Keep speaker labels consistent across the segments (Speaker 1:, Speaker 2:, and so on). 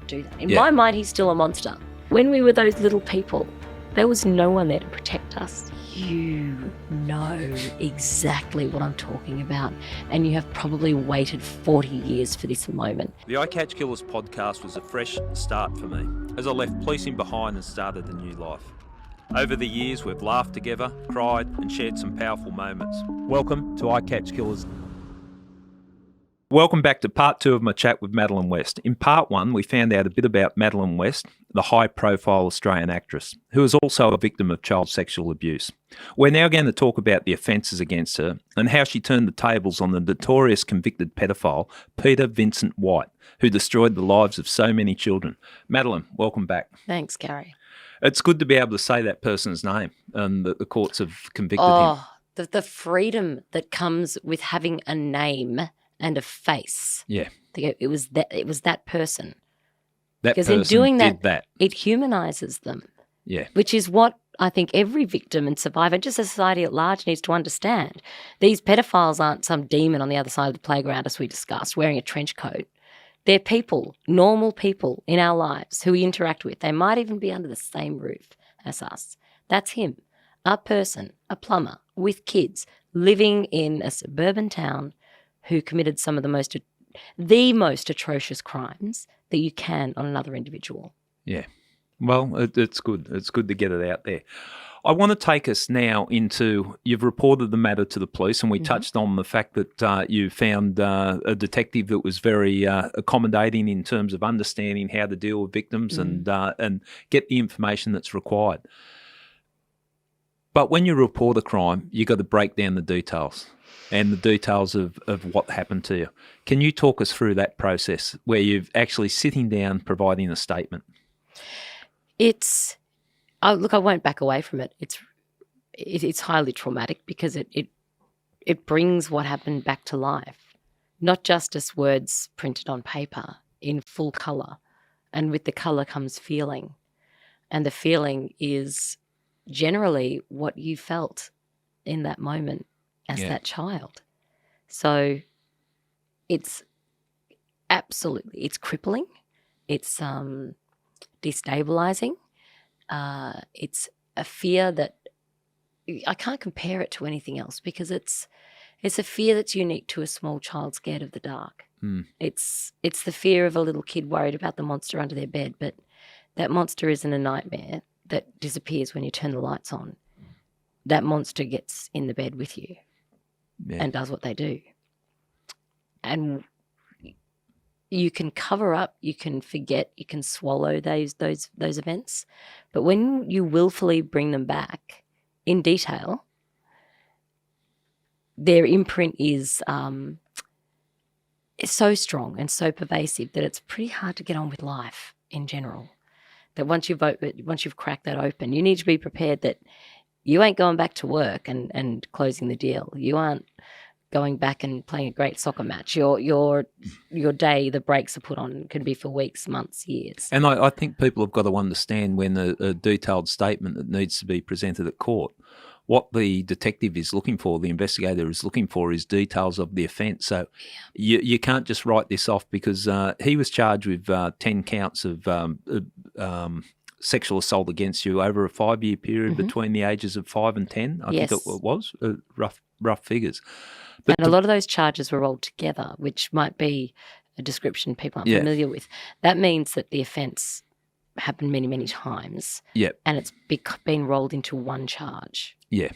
Speaker 1: do that. In my mind, he's still a monster. When we were those little people, there was no one there to protect us. You know exactly what I'm talking about, and you have probably waited 40 years for this moment.
Speaker 2: The I Catch Killers podcast was a fresh start for me, as I left policing behind and started a new life. Over the years, we've laughed together, cried, and shared some powerful moments. Welcome to I Catch Killers. Welcome back to part 2 of my chat with Madeleine West. In part 1, we found out a bit about Madeleine West, the high-profile Australian actress, who is also a victim of child sexual abuse. We're now going to talk about the offences against her and how she turned the tables on the notorious convicted paedophile, Peter Vincent White, who destroyed the lives of so many children. Madeleine, welcome back.
Speaker 1: Thanks, Gary.
Speaker 2: It's good to be able to say that person's name and that the courts have convicted him.
Speaker 1: The freedom that comes with having a name and a face.
Speaker 2: Yeah.
Speaker 1: It was that person.
Speaker 2: That
Speaker 1: because
Speaker 2: person
Speaker 1: in doing
Speaker 2: did that.
Speaker 1: It humanises them.
Speaker 2: Yeah.
Speaker 1: Which is what I think every victim and survivor, just society at large, needs to understand. These pedophiles aren't some demon on the other side of the playground, as we discussed, wearing a trench coat. They're people, normal people in our lives who we interact with. They might even be under the same roof as us. That's him, a person, a plumber with kids, living in a suburban town who committed some of the most atrocious crimes that you can on another individual.
Speaker 2: Yeah. Well, it's good. It's good to get it out there. I want to take us now into, you've reported the matter to the police, and we touched on the fact that you found a detective that was very accommodating in terms of understanding how to deal with victims and get the information that's required. But when you report a crime, you've got to break down the details and the details of what happened to you. Can you talk us through that process where you're actually sitting down providing a statement?
Speaker 1: Look, I won't back away from it. It's highly traumatic because it brings what happened back to life, not just as words printed on paper in full colour. And with the colour comes feeling. And the feeling is generally what you felt in that moment as that child. So it's crippling. It's destabilizing. It's a fear that I can't compare it to anything else because it's a fear that's unique to a small child scared of the dark. It's the fear of a little kid worried about the monster under their bed, but that monster isn't a nightmare that disappears when you turn the lights on. That monster gets in the bed with you and does what they do. And you can cover up, you can forget, you can swallow those events. But when you willfully bring them back in detail, their imprint is so strong and so pervasive that it's pretty hard to get on with life in general. That once you've cracked that open, you need to be prepared that you ain't going back to work and closing the deal. You aren't going back and playing a great soccer match. Your day, the brakes are put on, can be for weeks, months, years.
Speaker 2: And I think people have got to understand when a detailed statement that needs to be presented at court, what the detective is looking for, the investigator is looking for, is details of the offence. So you can't just write this off because he was charged with 10 counts of sexual assault against you over a 5-year period between the ages of 5 and 10. I think it was rough figures. But
Speaker 1: and a lot of those charges were rolled together, which might be a description people aren't familiar with. That means that the offence happened many, many times. And it's been rolled into one charge.
Speaker 2: Yeah.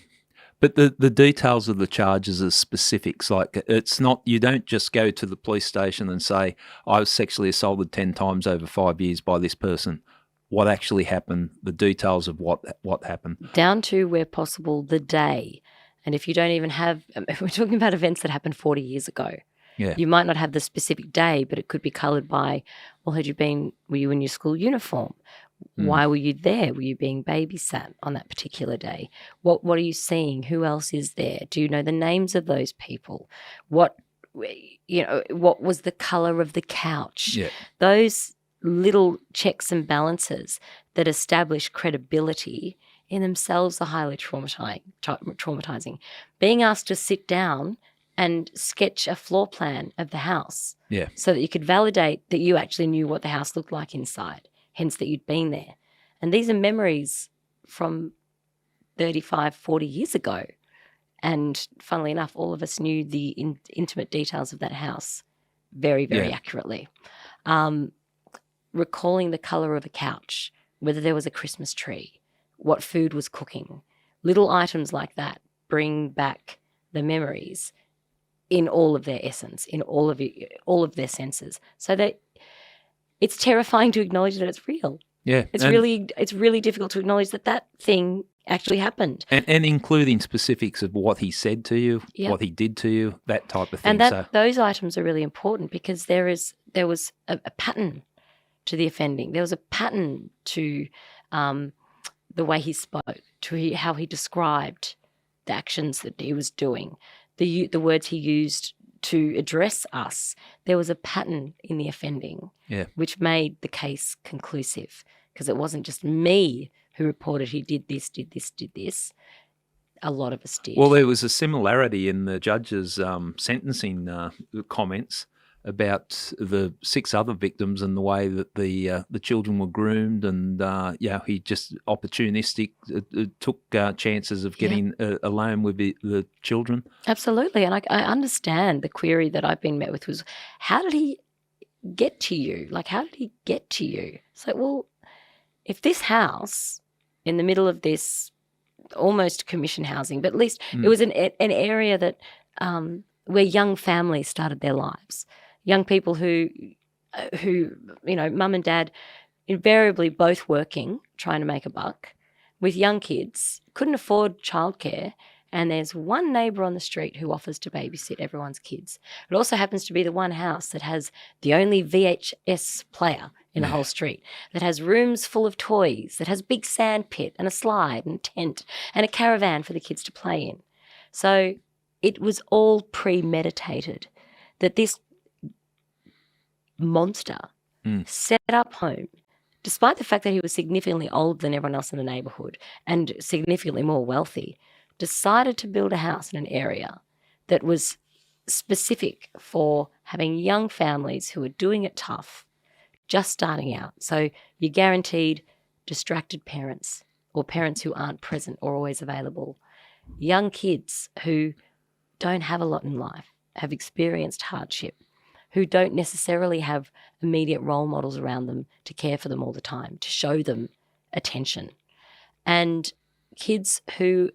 Speaker 2: But the details of the charges are specifics. Like it's not, you don't just go to the police station and say, I was sexually assaulted 10 times over 5 years by this person. What actually happened, the details of what happened.
Speaker 1: Down to, where possible, the day. And if you don't even have, if we're talking about events that happened 40 years ago, you might not have the specific day, but it could be coloured by, well, were you in your school uniform? Why were you there? Were you being babysat on that particular day? What are you seeing? Who else is there? Do you know the names of those people? What was the colour of the couch? Those little checks and balances that establish credibility in themselves are highly traumatizing. Being asked to sit down and sketch a floor plan of the house
Speaker 2: Yeah.
Speaker 1: so that you could validate that you actually knew what the house looked like inside, hence that you'd been there. And these are memories from 35, 40 years ago. And funnily enough, all of us knew the intimate details of that house very, very accurately. Recalling the colour of a couch, whether there was a Christmas tree, what food was cooking, little items like that bring back the memories in all of their essence, in all of their senses. So that it's terrifying to acknowledge that it's real.
Speaker 2: Yeah.
Speaker 1: It's really difficult to acknowledge that thing actually happened.
Speaker 2: And including specifics of what he said to you, what he did to you, that type of thing.
Speaker 1: And those items are really important because there was a pattern to the offending. There was a pattern to the way he spoke, to how he described the actions that he was doing, the words he used to address us. There was a pattern in the offending, which made the case conclusive because it wasn't just me who reported he did this, did this, did this. A lot of us did.
Speaker 2: Well, there was a similarity in the judge's sentencing comments about the 6 other victims and the way that the children were groomed, and he just opportunistic took chances of getting alone with the children.
Speaker 1: Absolutely, and I understand the query that I've been met with was, how did he get to you? Like, how did he get to you? It's like, well, if this house in the middle of this almost commission housing, but at least it was an area that where young families started their lives. Young people who mum and dad invariably both working, trying to make a buck, with young kids, couldn't afford childcare, and there's one neighbour on the street who offers to babysit everyone's kids. It also happens to be the one house that has the only VHS player in the whole street, that has rooms full of toys, that has a big sand pit and a slide and a tent and a caravan for the kids to play in. So it was all premeditated that this monster set up home, despite the fact that he was significantly older than everyone else in the neighbourhood and significantly more wealthy, decided to build a house in an area that was specific for having young families who are doing it tough, just starting out. So you're guaranteed distracted parents or parents who aren't present or always available, young kids who don't have a lot in life, have experienced hardship, who don't necessarily have immediate role models around them to care for them all the time, to show them attention. And kids who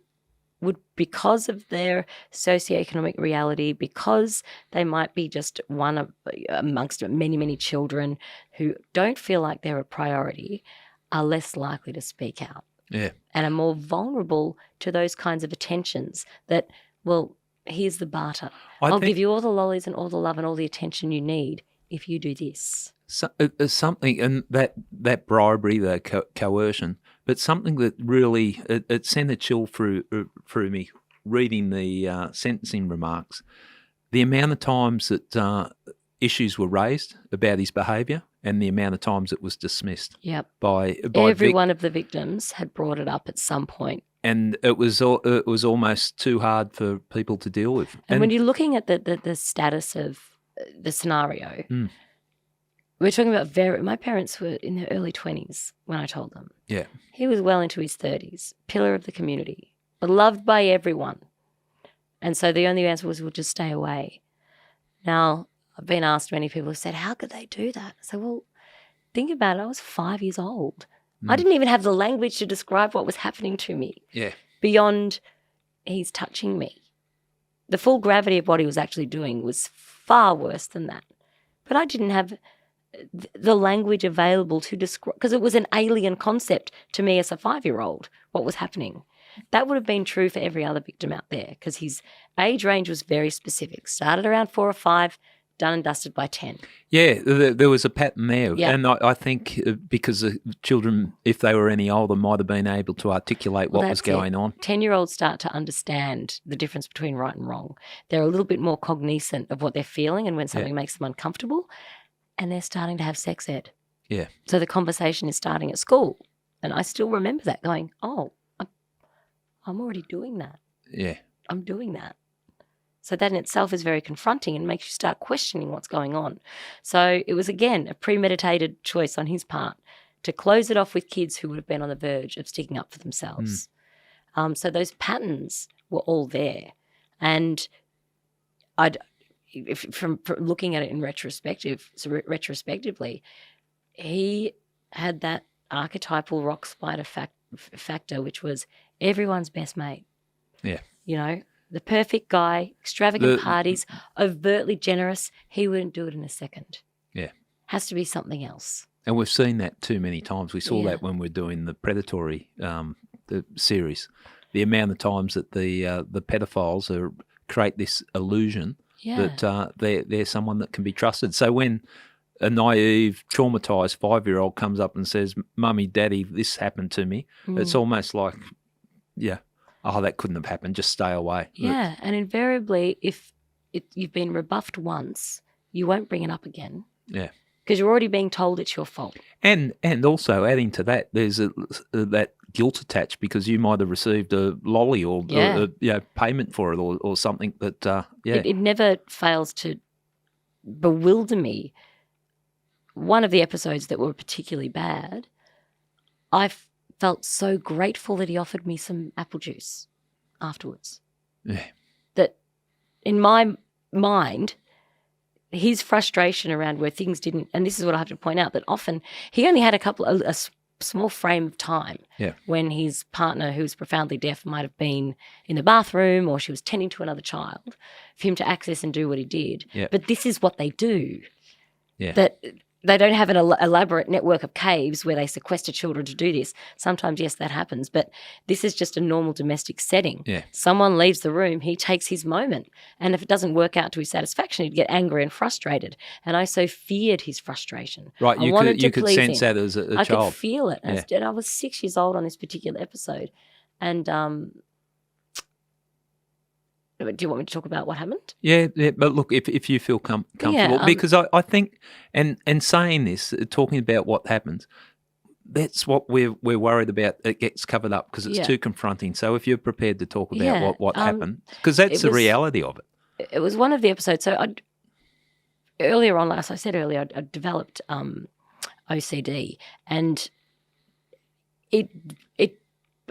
Speaker 1: would, because of their socioeconomic reality, because they might be just one amongst many, many children who don't feel like they're a priority, are less likely to speak out.
Speaker 2: Yeah.
Speaker 1: And are more vulnerable to those kinds of attentions that, well, here's the barter. I'll give you all the lollies and all the love and all the attention you need if you do this.
Speaker 2: Something, and that bribery, the coercion, but something that really it sent a chill through me reading the sentencing remarks. The amount of times that issues were raised about his behaviour and the amount of times it was dismissed.
Speaker 1: Yep.
Speaker 2: By
Speaker 1: every one of the victims had brought it up at some point.
Speaker 2: And it was almost too hard for people to deal with.
Speaker 1: And when you're looking at the status of the scenario, we're talking about my parents were in their early 20s when I told them.
Speaker 2: Yeah.
Speaker 1: He was well into his 30s, pillar of the community, beloved by everyone. And so the only answer was, we'll just stay away. Now, I've been asked, many people have said, how could they do that? I said, well, think about it. I was 5 years old. I didn't even have the language to describe what was happening to me.
Speaker 2: Yeah.
Speaker 1: Beyond, he's touching me. The full gravity of what he was actually doing was far worse than that. But I didn't have the language available to describe, because it was an alien concept to me as a 5-year-old, what was happening. That would have been true for every other victim out there, because his age range was very specific. Started around 4 or 5, done and dusted by 10.
Speaker 2: Yeah, there was a pattern there.
Speaker 1: Yeah.
Speaker 2: And I think because the children, if they were any older, might have been able to articulate what was going on.
Speaker 1: 10-year-olds start to understand the difference between right and wrong. They're a little bit more cognizant of what they're feeling and when something makes them uncomfortable, and they're starting to have sex ed.
Speaker 2: Yeah.
Speaker 1: So the conversation is starting at school. And I still remember that going, oh, I'm already doing that.
Speaker 2: Yeah.
Speaker 1: I'm doing that. So that in itself is very confronting and makes you start questioning what's going on. So it was, again, a premeditated choice on his part to close it off with kids who would have been on the verge of sticking up for themselves. So those patterns were all there. And from looking at it retrospectively, he had that archetypal rock spider factor, which was everyone's best mate.
Speaker 2: Yeah.
Speaker 1: You know, the perfect guy, extravagant parties, overtly generous. He wouldn't do it in a second.
Speaker 2: Yeah.
Speaker 1: Has to be something else.
Speaker 2: And we've seen that too many times. We saw that when we're doing the Predatory the series. The amount of times that the pedophiles create this illusion that they're someone that can be trusted. So when a naive, traumatised 5-year-old comes up and says, "Mummy, Daddy, this happened to me," it's almost like, oh, that couldn't have happened. Just stay away.
Speaker 1: Yeah, and invariably, if you've been rebuffed once, you won't bring it up again.
Speaker 2: Yeah.
Speaker 1: Because you're already being told it's your fault.
Speaker 2: And also adding to that, there's that guilt attached because you might have received a lolly or payment for it or something that,
Speaker 1: It never fails to bewilder me. One of the episodes that were particularly bad, I felt so grateful that he offered me some apple juice afterwards.
Speaker 2: Yeah.
Speaker 1: That in my mind, his frustration around where things didn't, and this is what I have to point out, that often he only had a small frame of time when his partner, who was profoundly deaf, might have been in the bathroom or she was tending to another child, for him to access and do what he did.
Speaker 2: Yeah.
Speaker 1: But this is what they do.
Speaker 2: Yeah.
Speaker 1: That they don't have an elaborate network of caves where they sequester children to do this. Sometimes, yes, that happens, but this is just a normal domestic setting.
Speaker 2: Yeah.
Speaker 1: Someone leaves the room, he takes his moment, and if it doesn't work out to his satisfaction, he'd get angry and frustrated. And I so feared his frustration.
Speaker 2: Right, you could sense that as a child.
Speaker 1: I could feel it. And I was 6 years old on this particular episode. And do you want me to talk about what happened?
Speaker 2: Yeah, but look, if you feel comfortable, because I think, and saying this, talking about what happens, that's what we're worried about. It gets covered up because it's too confronting. So if you're prepared to talk about what happened, because that's the reality of it.
Speaker 1: It was one of the episodes. So earlier on, as I said earlier, I developed OCD, and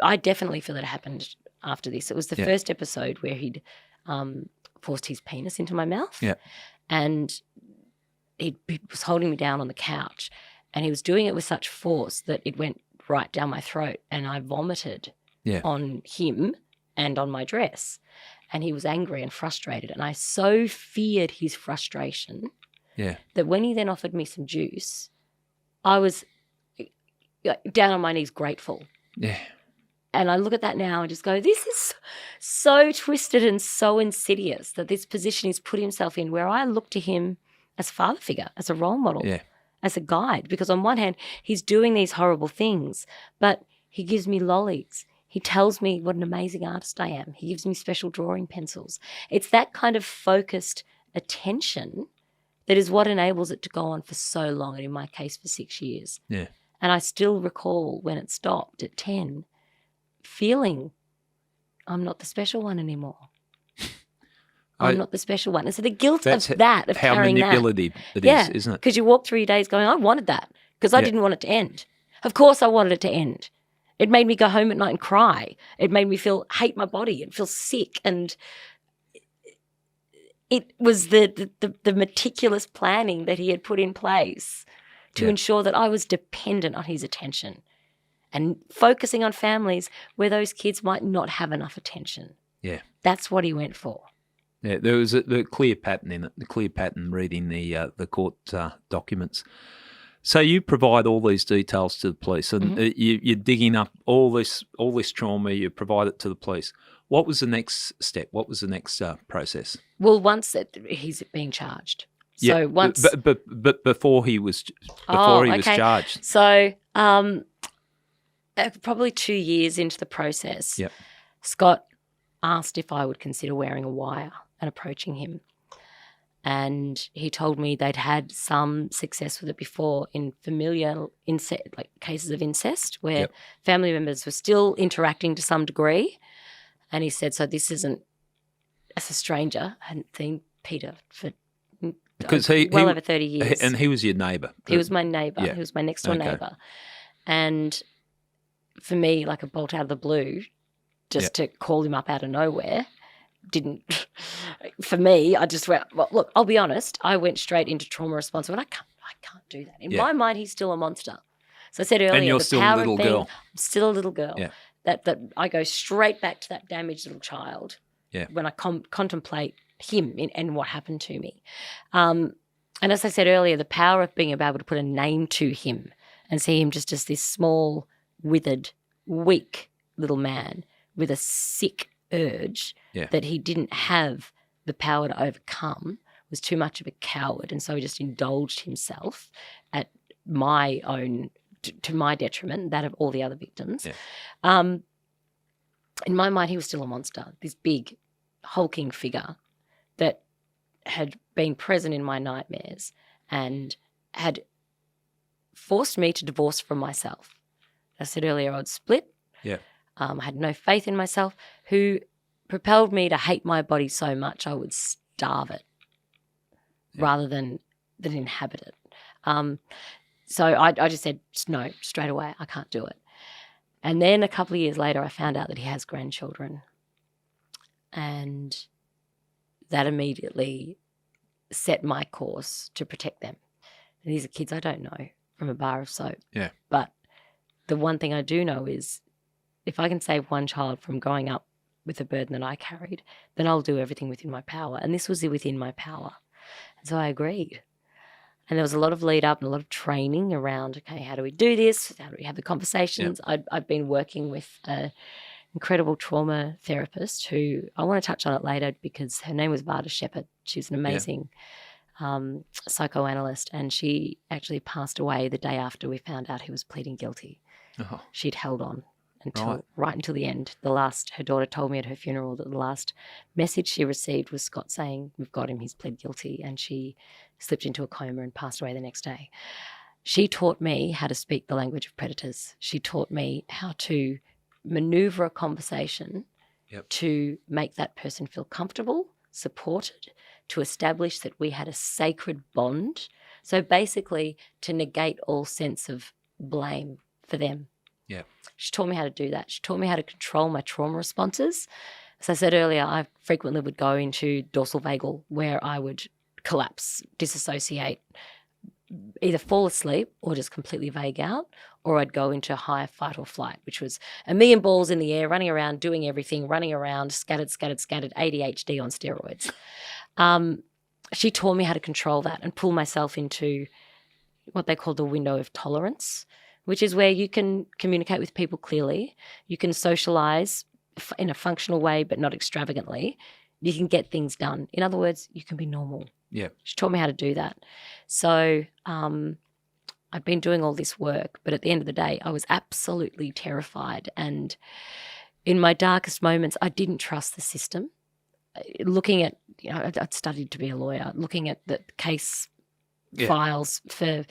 Speaker 1: I definitely feel that it happened after this. It was the first episode where he'd forced his penis into my mouth.
Speaker 2: Yeah.
Speaker 1: And he was holding me down on the couch, and he was doing it with such force that it went right down my throat, and I vomited on him and on my dress. And he was angry and frustrated, and I so feared his frustration that when he then offered me some juice, I was down on my knees grateful.
Speaker 2: Yeah.
Speaker 1: And I look at that now and just go, this is so twisted and so insidious that this position he's put himself in, where I look to him as a father figure, as a role model, as a guide. Because on one hand, he's doing these horrible things, but he gives me lollies. He tells me what an amazing artist I am. He gives me special drawing pencils. It's that kind of focused attention that is what enables it to go on for so long, and in my case for 6 years.
Speaker 2: Yeah.
Speaker 1: And I still recall when it stopped at 10, feeling I'm not the special one anymore. I'm not the special one. And so the guilt of that, of
Speaker 2: how
Speaker 1: carrying
Speaker 2: manipulative it is, isn't it?
Speaker 1: Because you walk through your days going, I wanted that because I didn't want it to end. Of course I wanted it to end. It made me go home at night and cry. It made me hate my body and feel sick. And it was the meticulous planning that he had put in place to ensure that I was dependent on his attention, and focusing on families where those kids might not have enough attention.
Speaker 2: Yeah.
Speaker 1: That's what he went for.
Speaker 2: Yeah, there was the clear pattern in it, the clear pattern reading the court documents. So you provide all these details to the police, and you're digging up all this trauma, you provide it to the police. What was the next step? What was the next process?
Speaker 1: Well, once he's being charged. So once,
Speaker 2: but before he was charged.
Speaker 1: So probably 2 years into the process, Scott asked if I would consider wearing a wire and approaching him. And he told me they'd had some success with it before in familial incest, like cases of incest, where family members were still interacting to some degree. And he said, so this isn't as a stranger. I hadn't seen Peter for
Speaker 2: Because
Speaker 1: over 30 years.
Speaker 2: And he was your neighbour.
Speaker 1: He was my neighbour.
Speaker 2: Yeah.
Speaker 1: He was my next door neighbour. And for me, like a bolt out of the blue, just to call him up out of nowhere, didn't. For me, I just went, well, look, I'll be honest, I went straight into trauma response. And I can't do that. In my mind, he's still a monster. So I said earlier,
Speaker 2: and you're still a little girl.
Speaker 1: I'm still a little girl.
Speaker 2: Yeah.
Speaker 1: That I go straight back to that damaged little child when I contemplate him and what happened to me. And as I said earlier, the power of being able to put a name to him and see him just as this small, withered, weak little man with a sick urge that he didn't have the power to overcome, was too much of a coward, and so he just indulged himself at my own, to my detriment, that of all the other victims. Yeah. In my mind, he was still a monster, this big, hulking figure that had been present in my nightmares and had forced me to divorce from myself. I said earlier I'd split. Yeah. I had no faith in myself, who propelled me to hate my body so much I would starve it rather than inhabit it. So I just said, no, straight away, I can't do it. And then a couple of years later, I found out that he has grandchildren. And that immediately set my course to protect them. And these are kids I don't know from a bar of soap. Yeah. But the one thing I do know is if I can save one child from growing up with the burden that I carried, then I'll do everything within my power. And this was within my power. And so I agreed. And there was a lot of lead up and a lot of training around, okay, how do we do this? How do we have the conversations? Yep. I've been working with an incredible trauma therapist who, I want to touch on it later because her name was Vada Shepherd. She's an amazing psychoanalyst, and she actually passed away the day after we found out he was pleading guilty. Oh. She'd held on until right until the end. Her daughter told me at her funeral that the last message she received was Scott saying, we've got him, he's pled guilty, and she slipped into a coma and passed away the next day. She taught me how to speak the language of predators. She taught me how to maneuver a conversation to make that person feel comfortable, supported, to establish that we had a sacred bond. So basically to negate all sense of blame for them. Yeah. She taught me how to do that. She taught me how to control my trauma responses. As I said earlier, I frequently would go into dorsal vagal where I would collapse, disassociate, either fall asleep or just completely vague out, or I'd go into high fight or flight, which was a million balls in the air, running around, doing everything, running around, scattered, ADHD on steroids. She taught me how to control that and pull myself into what they call the window of tolerance, which is where you can communicate with people clearly, you can socialise in a functional way but not extravagantly, you can get things done. In other words, you can be normal. Yeah. She taught me how to do that. So I've been doing all this work, but at the end of the day, I was absolutely terrified. And in my darkest moments, I didn't trust the system. Looking at, I'd studied to be a lawyer, looking at the case files for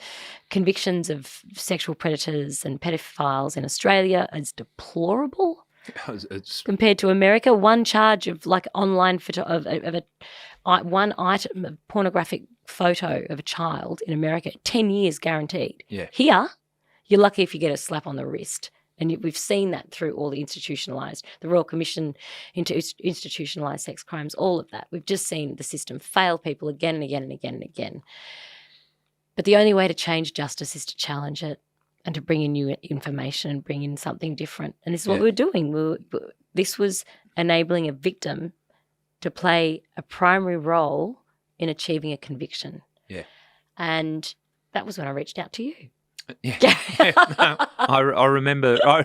Speaker 1: convictions of sexual predators and pedophiles in Australia is deplorable. It's compared to America. One charge of like online photo of one item of pornographic photo of a child in America, 10 years guaranteed. Yeah. Here, you're lucky if you get a slap on the wrist. And we've seen that through all the the Royal Commission into institutionalised sex crimes, all of that. We've just seen the system fail people again and again and again and again. But the only way to change justice is to challenge it and to bring in new information and bring in something different. And this is what we were doing. This was enabling a victim to play a primary role in achieving a conviction. Yeah. And that was when I reached out to you. Yeah.
Speaker 2: No, I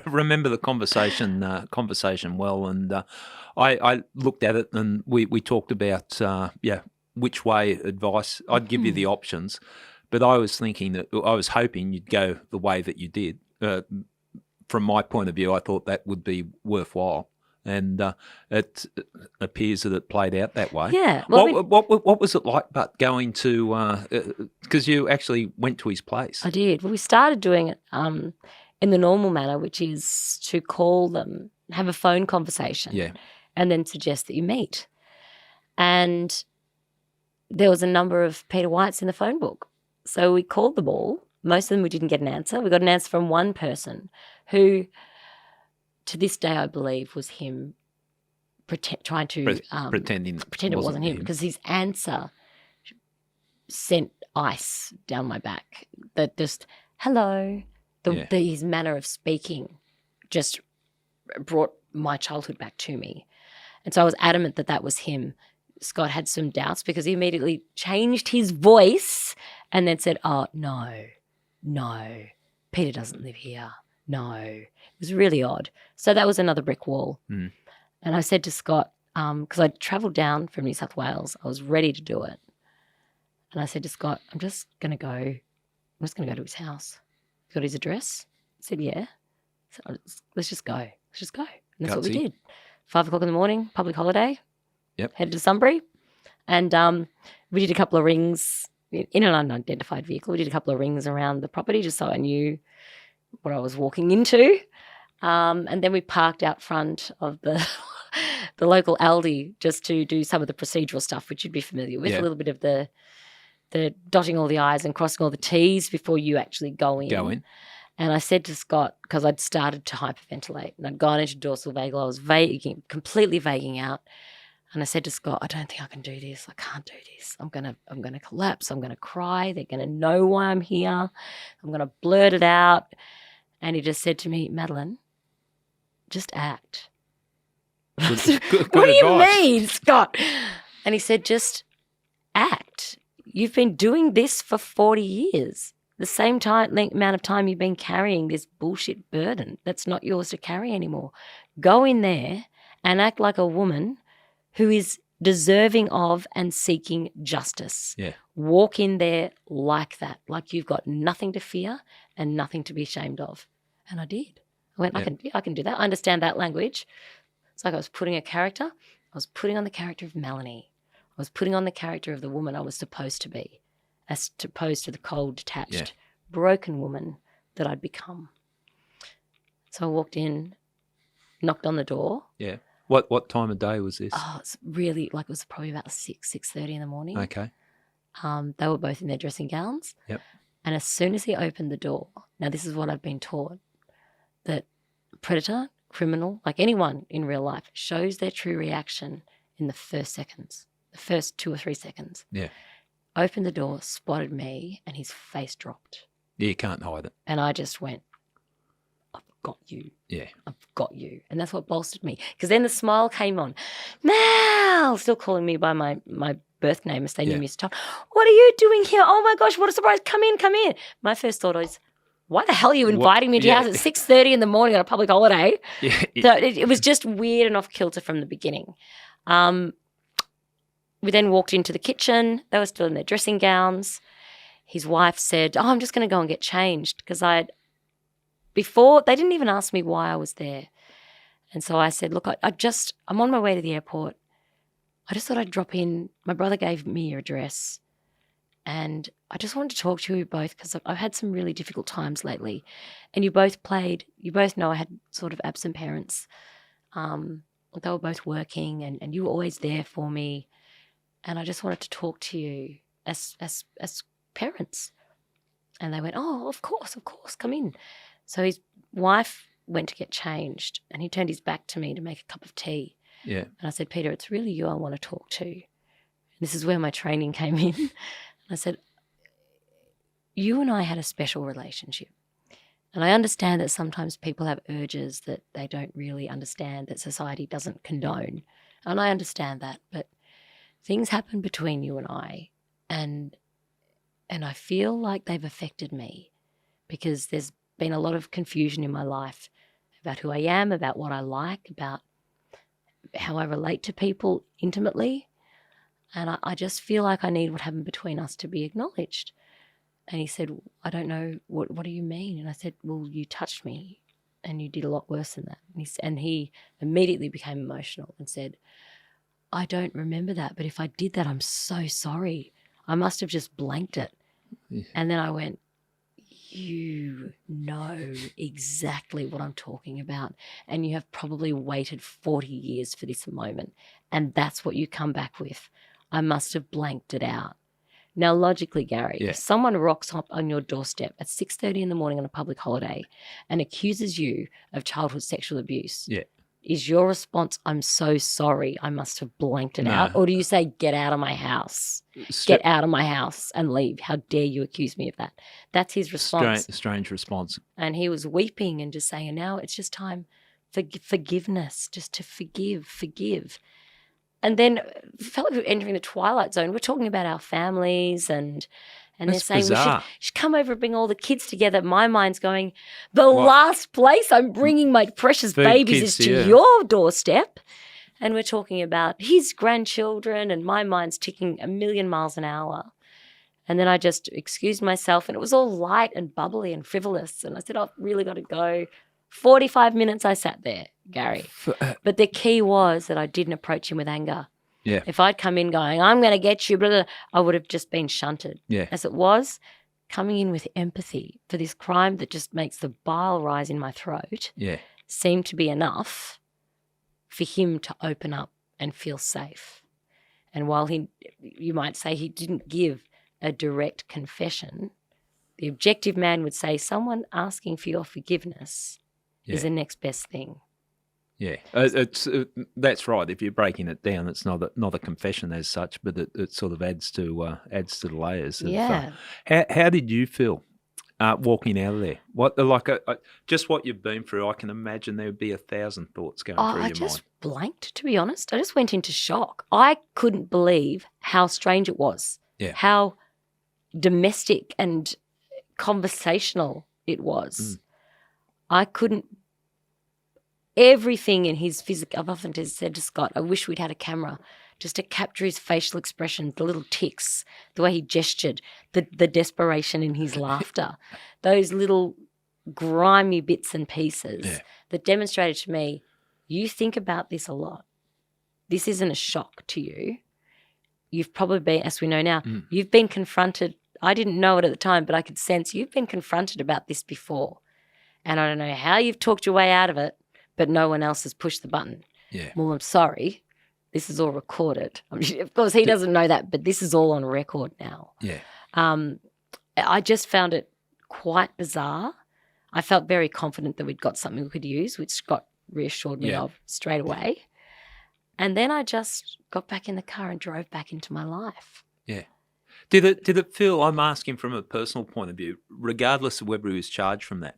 Speaker 2: remember the conversation well, and I looked at it and we talked about which way advice. I'd give you the options, but I was hoping you'd go the way that you did. From my point of view, I thought that would be worthwhile, and it appears that it played out that way. Yeah. Well, what was it like? But going to because you actually went to his place.
Speaker 1: I did. Well, we started doing it in the normal manner, which is to call them, have a phone conversation, and then suggest that you meet. And there was a number of Peter Whites in the phone book. So we called them all. Most of them we didn't get an answer. We got an answer from one person who, to this day, I believe was him trying to pretend it wasn't him, because his answer sent ice down my back. That just, hello, his manner of speaking just brought my childhood back to me. And so I was adamant that that was him. Scott had some doubts because he immediately changed his voice and then said, oh, no, Peter doesn't live here. No. It was really odd. So that was another brick wall. Mm. And I said to Scott, because I'd travelled down from New South Wales, I was ready to do it. And I said to Scott, I'm just going to go to his house. You got his address? He said, yeah. So let's just go. And that's what we did. 5 o'clock in the morning, public holiday.
Speaker 2: Yep.
Speaker 1: Headed to Sunbury. And we did a couple of rings in an unidentified vehicle. We did a couple of rings around the property just so I knew what I was walking into. And then we parked out front of the local Aldi just to do some of the procedural stuff, which you'd be familiar with, a little bit of the dotting all the I's and crossing all the T's before you actually go in. And I said to Scott, because I'd started to hyperventilate and I'd gone into dorsal vagal, I was completely vaguing out. And I said to Scott, I don't think I can do this. I can't do this. I'm gonna collapse. I'm gonna cry. They're gonna know why I'm here. I'm gonna blurt it out. And he just said to me, Madeleine, just act.
Speaker 2: Good
Speaker 1: what do you
Speaker 2: advice.
Speaker 1: mean, Scott? And he said, just act. You've been doing this for 40 years. The same amount of time you've been carrying this bullshit burden that's not yours to carry anymore. Go in there and act like a woman who is deserving of and seeking justice.
Speaker 2: Yeah.
Speaker 1: Walk in there like that, like you've got nothing to fear and nothing to be ashamed of. And I did. I went, I can do that. I understand that language. It's like I was putting a character. I was putting on the character of Melanie. I was putting on the character of the woman I was supposed to be, as opposed to the cold, detached, broken woman that I'd become. So I walked in, knocked on the door.
Speaker 2: Yeah. What time of day was this?
Speaker 1: Oh, it's really it was probably about 6:30 in the morning.
Speaker 2: Okay.
Speaker 1: They were both in their dressing gowns.
Speaker 2: Yep.
Speaker 1: And as soon as he opened the door, now this is what I've been taught, that predator, criminal, like anyone in real life, shows their true reaction in the first seconds, the first 2 or 3 seconds.
Speaker 2: Yeah.
Speaker 1: Opened the door, spotted me, and his face dropped.
Speaker 2: Yeah, you can't hide it.
Speaker 1: And I just went, I've got you.
Speaker 2: Yeah.
Speaker 1: I've got you. And that's what bolstered me. Because then the smile came on. Mal, still calling me by my birth name as they knew me as a child. What are you doing here? Oh my gosh, what a surprise. Come in. My first thought was, why the hell are you inviting me to your house at 6:30 in the morning on a public holiday?
Speaker 2: Yeah.
Speaker 1: So it was just weird and off kilter from the beginning. We then walked into the kitchen. They were still in their dressing gowns. His wife said, I'm just going to go and get changed, because before they didn't even ask me why I was there. And so I said, look, I'm on my way to the airport. I just thought I'd drop in. My brother gave me your address. And I just wanted to talk to you both, because I've had some really difficult times lately. And you both know I had sort of absent parents. They were both working and you were always there for me. And I just wanted to talk to you as parents. And they went, oh, of course, come in. So his wife went to get changed and he turned his back to me to make a cup of tea.
Speaker 2: Yeah.
Speaker 1: And I said, Peter, it's really you I want to talk to. And this is where my training came in. And I said, you and I had a special relationship. And I understand that sometimes people have urges that they don't really understand, that society doesn't condone. And I understand that. But things happen between you and I. And I feel like they've affected me, because there's been a lot of confusion in my life about who I am, about what I like, about how I relate to people intimately. And I just feel like I need what happened between us to be acknowledged. And he said, I don't know, what do you mean? And I said, well, you touched me and you did a lot worse than that. And he immediately became emotional and said, I don't remember that, but if I did that, I'm so sorry. I must have just blanked it. Yeah. And then I went, You know exactly what I'm talking about, and you have probably waited 40 years for this moment, and that's what you come back with. I must have blanked it out. Now, logically, Gary, if someone rocks up on your doorstep at 6:30 in the morning on a public holiday and accuses you of childhood sexual abuse, is your response, I'm so sorry, I must have blanked it out? Or do you say, get out of my house? Get out of my house and leave. How dare you accuse me of that? That's his response.
Speaker 2: Strange response.
Speaker 1: And he was weeping and just saying, now it's just time for forgiveness, just to forgive. And then felt like we were entering the twilight zone. We're talking about our families and they're saying we should come over and bring all the kids together. My mind's going, last place I'm bringing my precious babies is to your doorstep. And we're talking about his grandchildren, and my mind's ticking a million miles an hour. And then I just excused myself, and it was all light and bubbly and frivolous. And I said, I've really got to go. 45 minutes I sat there, Gary. But the key was that I didn't approach him with anger.
Speaker 2: Yeah.
Speaker 1: If I'd come in going, I'm going to get you, blah, blah, I would have just been shunted.
Speaker 2: Yeah.
Speaker 1: As it was, coming in with empathy for this crime that just makes the bile rise in my throat seemed to be enough for him to open up and feel safe. And while you might say he didn't give a direct confession, the objective man would say someone asking for your forgiveness is the next best thing.
Speaker 2: Yeah, that's right. If you're breaking it down, it's not a confession as such, but it sort of adds to the layers. How did you feel walking out of there? Just what you've been through? I can imagine there would be 1,000 thoughts going through your mind. I just
Speaker 1: blanked, to be honest. I just went into shock. I couldn't believe how strange it was.
Speaker 2: Yeah.
Speaker 1: How domestic and conversational it was. I couldn't. Everything in his physical, I've often said to Scott, I wish we'd had a camera just to capture his facial expressions, the little tics, the way he gestured, the desperation in his laughter, those little grimy bits and pieces that demonstrated to me, you think about this a lot. This isn't a shock to you. You've probably been, as we know now, you've been confronted. I didn't know it at the time, but I could sense you've been confronted about this before. And I don't know how you've talked your way out of it, but no one else has pushed the button.
Speaker 2: Yeah.
Speaker 1: Well, I'm sorry. This is all recorded. I mean, of course, he doesn't know that, but this is all on record now.
Speaker 2: Yeah.
Speaker 1: I just found it quite bizarre. I felt very confident that we'd got something we could use, which Scott reassured me of straight away. And then I just got back in the car and drove back into my life.
Speaker 2: Yeah. Did it feel, I'm asking from a personal point of view, regardless of whether he was charged from that,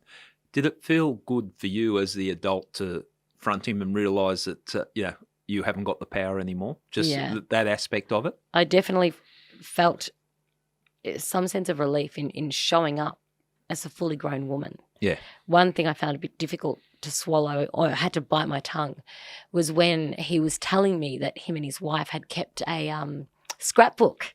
Speaker 2: did it feel good for you as the adult to front him and realise that, you haven't got the power anymore? Just that aspect of it?
Speaker 1: I definitely felt some sense of relief in showing up as a fully grown woman.
Speaker 2: Yeah.
Speaker 1: One thing I found a bit difficult to swallow, or I had to bite my tongue, was when he was telling me that him and his wife had kept a scrapbook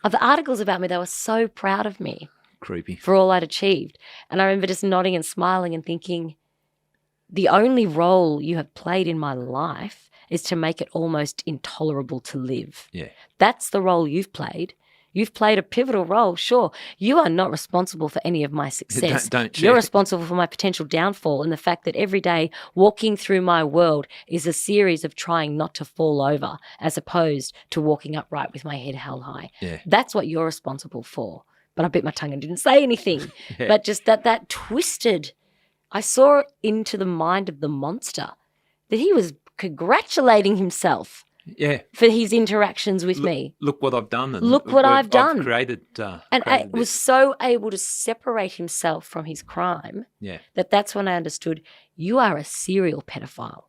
Speaker 1: of the articles about me. They were so proud of me.
Speaker 2: Creepy.
Speaker 1: For all I'd achieved. And I remember just nodding and smiling and thinking, the only role you have played in my life is to make it almost intolerable to live.
Speaker 2: Yeah.
Speaker 1: That's the role you've played. You've played a pivotal role, sure. You are not responsible for any of my success.
Speaker 2: Don't
Speaker 1: You're responsible for my potential downfall, and the fact that every day walking through my world is a series of trying not to fall over as opposed to walking upright with my head held high.
Speaker 2: Yeah.
Speaker 1: That's what you're responsible for. But I bit my tongue and didn't say anything. But just that twisted, I saw into the mind of the monster, that he was congratulating himself for his interactions with me.
Speaker 2: Look what I've done. And
Speaker 1: look what I've done.
Speaker 2: I've created.
Speaker 1: And was so able to separate himself from his crime that's when I understood, you are a serial pedophile.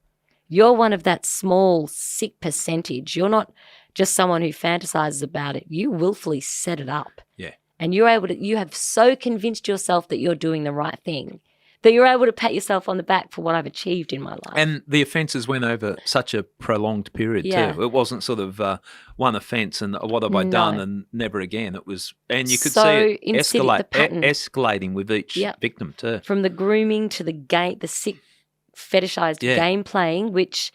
Speaker 1: You're one of that small, sick percentage. You're not just someone who fantasizes about it. You willfully set it up.
Speaker 2: Yeah.
Speaker 1: And you have so convinced yourself that you're doing the right thing that you're able to pat yourself on the back for what I've achieved in my life.
Speaker 2: And the offences went over such a prolonged period too. It wasn't sort of one offence and what have I done and never again. It was, and you could see it escalating with each victim too. From
Speaker 1: the grooming to the game, the sick fetishized game playing, which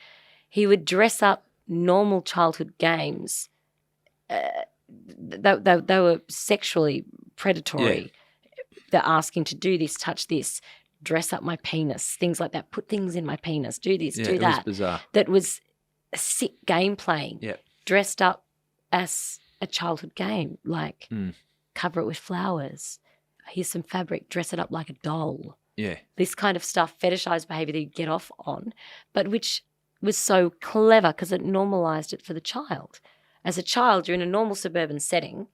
Speaker 1: he would dress up normal childhood games. They were sexually predatory. they're asking to do this, touch this, dress up my penis, things like that, put things in my penis, do this, do that.
Speaker 2: It was bizarre.
Speaker 1: That was a sick game playing, dressed up as a childhood game, like cover it with flowers, here's some fabric, dress it up like a doll.
Speaker 2: Yeah.
Speaker 1: This kind of stuff, fetishized behavior that you get off on, but which was so clever because it normalized it for the child. As a child, you're in a normal suburban setting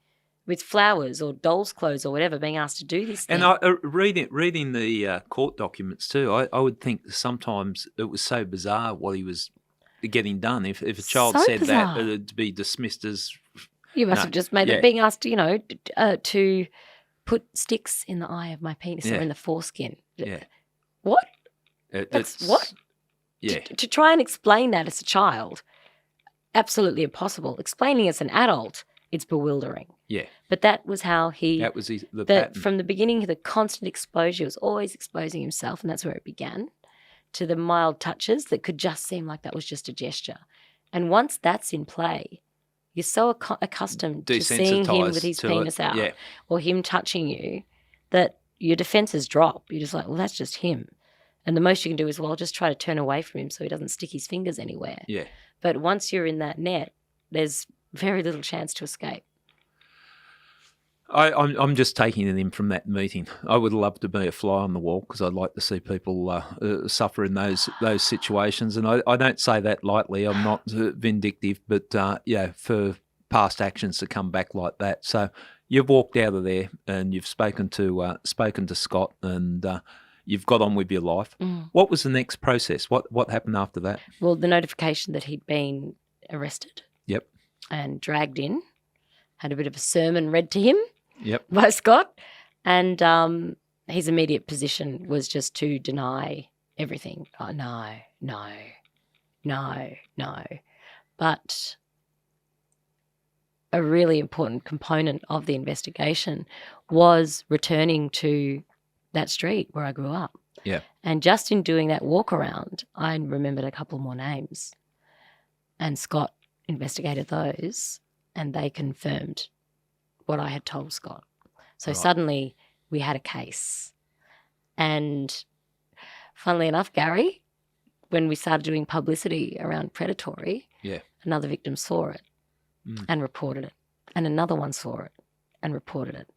Speaker 1: with flowers or doll's clothes or whatever, being asked to do this thing.
Speaker 2: And reading the court documents too, I would think sometimes it was so bizarre what he was getting done. If a child said
Speaker 1: bizarre.
Speaker 2: that, it'd be dismissed as...
Speaker 1: You must have just made it being asked, to put sticks in the eye of my penis or in the foreskin.
Speaker 2: Yeah.
Speaker 1: What? That's what?
Speaker 2: Yeah.
Speaker 1: To try and explain that as a child, absolutely impossible. Explaining as an adult, it's bewildering.
Speaker 2: Yeah.
Speaker 1: But that was how he...
Speaker 2: That was the pattern.
Speaker 1: From the beginning, the constant exposure was always exposing himself, and that's where it began, to the mild touches that could just seem like that was just a gesture. And once that's in play, you're so accustomed to seeing him with his penis out or him touching you that your defenses drop. You're just like, well, that's just him. And the most you can do is, well, I'll just try to turn away from him so he doesn't stick his fingers anywhere.
Speaker 2: Yeah.
Speaker 1: But once you're in that net, there's very little chance to escape.
Speaker 2: I'm just taking it in from that meeting. I would love to be a fly on the wall because I'd like to see people suffer in those situations. And I don't say that lightly. I'm not vindictive, but for past actions to come back like that. So you've walked out of there and you've spoken to Scott and you've got on with your life. What was the next process? What happened after that?
Speaker 1: Well, the notification that he'd been arrested.
Speaker 2: Yep.
Speaker 1: And dragged in, had a bit of a sermon read to him.
Speaker 2: Yep.
Speaker 1: By Scott. And his immediate position was just to deny everything. Oh, no. But a really important component of the investigation was returning to that street where I grew up.
Speaker 2: Yeah.
Speaker 1: And just in doing that walk around, I remembered a couple more names. And Scott investigated those and they confirmed what I had told Scott. So suddenly we had a case. And funnily enough, Gary, when we started doing publicity around predatory, another victim saw it and reported it. And another one saw it and reported it.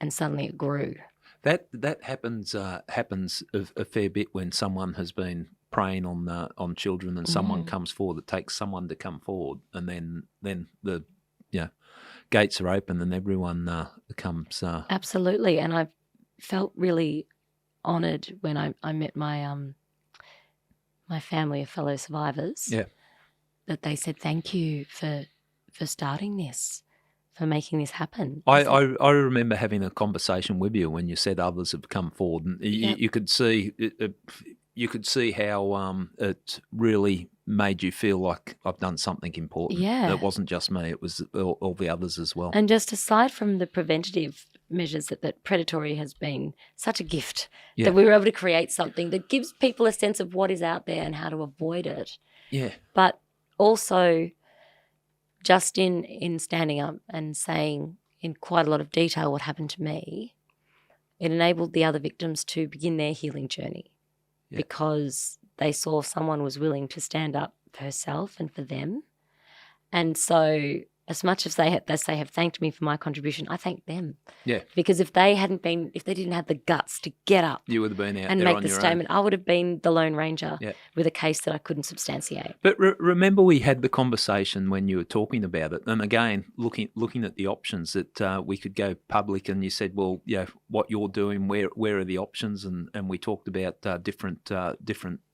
Speaker 1: And suddenly it grew.
Speaker 2: That happens a fair bit when someone has been preying on children and someone comes forward. It takes someone to come forward and then the gates are open and everyone comes.
Speaker 1: Absolutely, and I felt really honoured when I met my my family of fellow survivors.
Speaker 2: Yeah,
Speaker 1: that they said thank you for starting this, for making this happen.
Speaker 2: I remember having a conversation with you when you said others have come forward, and you could see you could see how it really made you feel like I've done something important.
Speaker 1: Yeah.
Speaker 2: It wasn't just me, it was all the others as well.
Speaker 1: And just aside from the preventative measures that predatory has been such a gift, that we were able to create something that gives people a sense of what is out there and how to avoid it.
Speaker 2: Yeah.
Speaker 1: But also just in standing up and saying in quite a lot of detail what happened to me, it enabled the other victims to begin their healing journey because they saw someone was willing to stand up for herself and for them. And so as much as they have thanked me for my contribution, I thank them. Yeah. Because if they didn't have the guts to get up,
Speaker 2: you would have been out
Speaker 1: and
Speaker 2: there
Speaker 1: make
Speaker 2: on
Speaker 1: the
Speaker 2: your
Speaker 1: statement,
Speaker 2: own.
Speaker 1: I would have been the Lone Ranger with a case that I couldn't substantiate.
Speaker 2: But remember we had the conversation when you were talking about it, and again, looking at the options that we could go public, and you said, well, what you're doing, where are the options? And we talked about different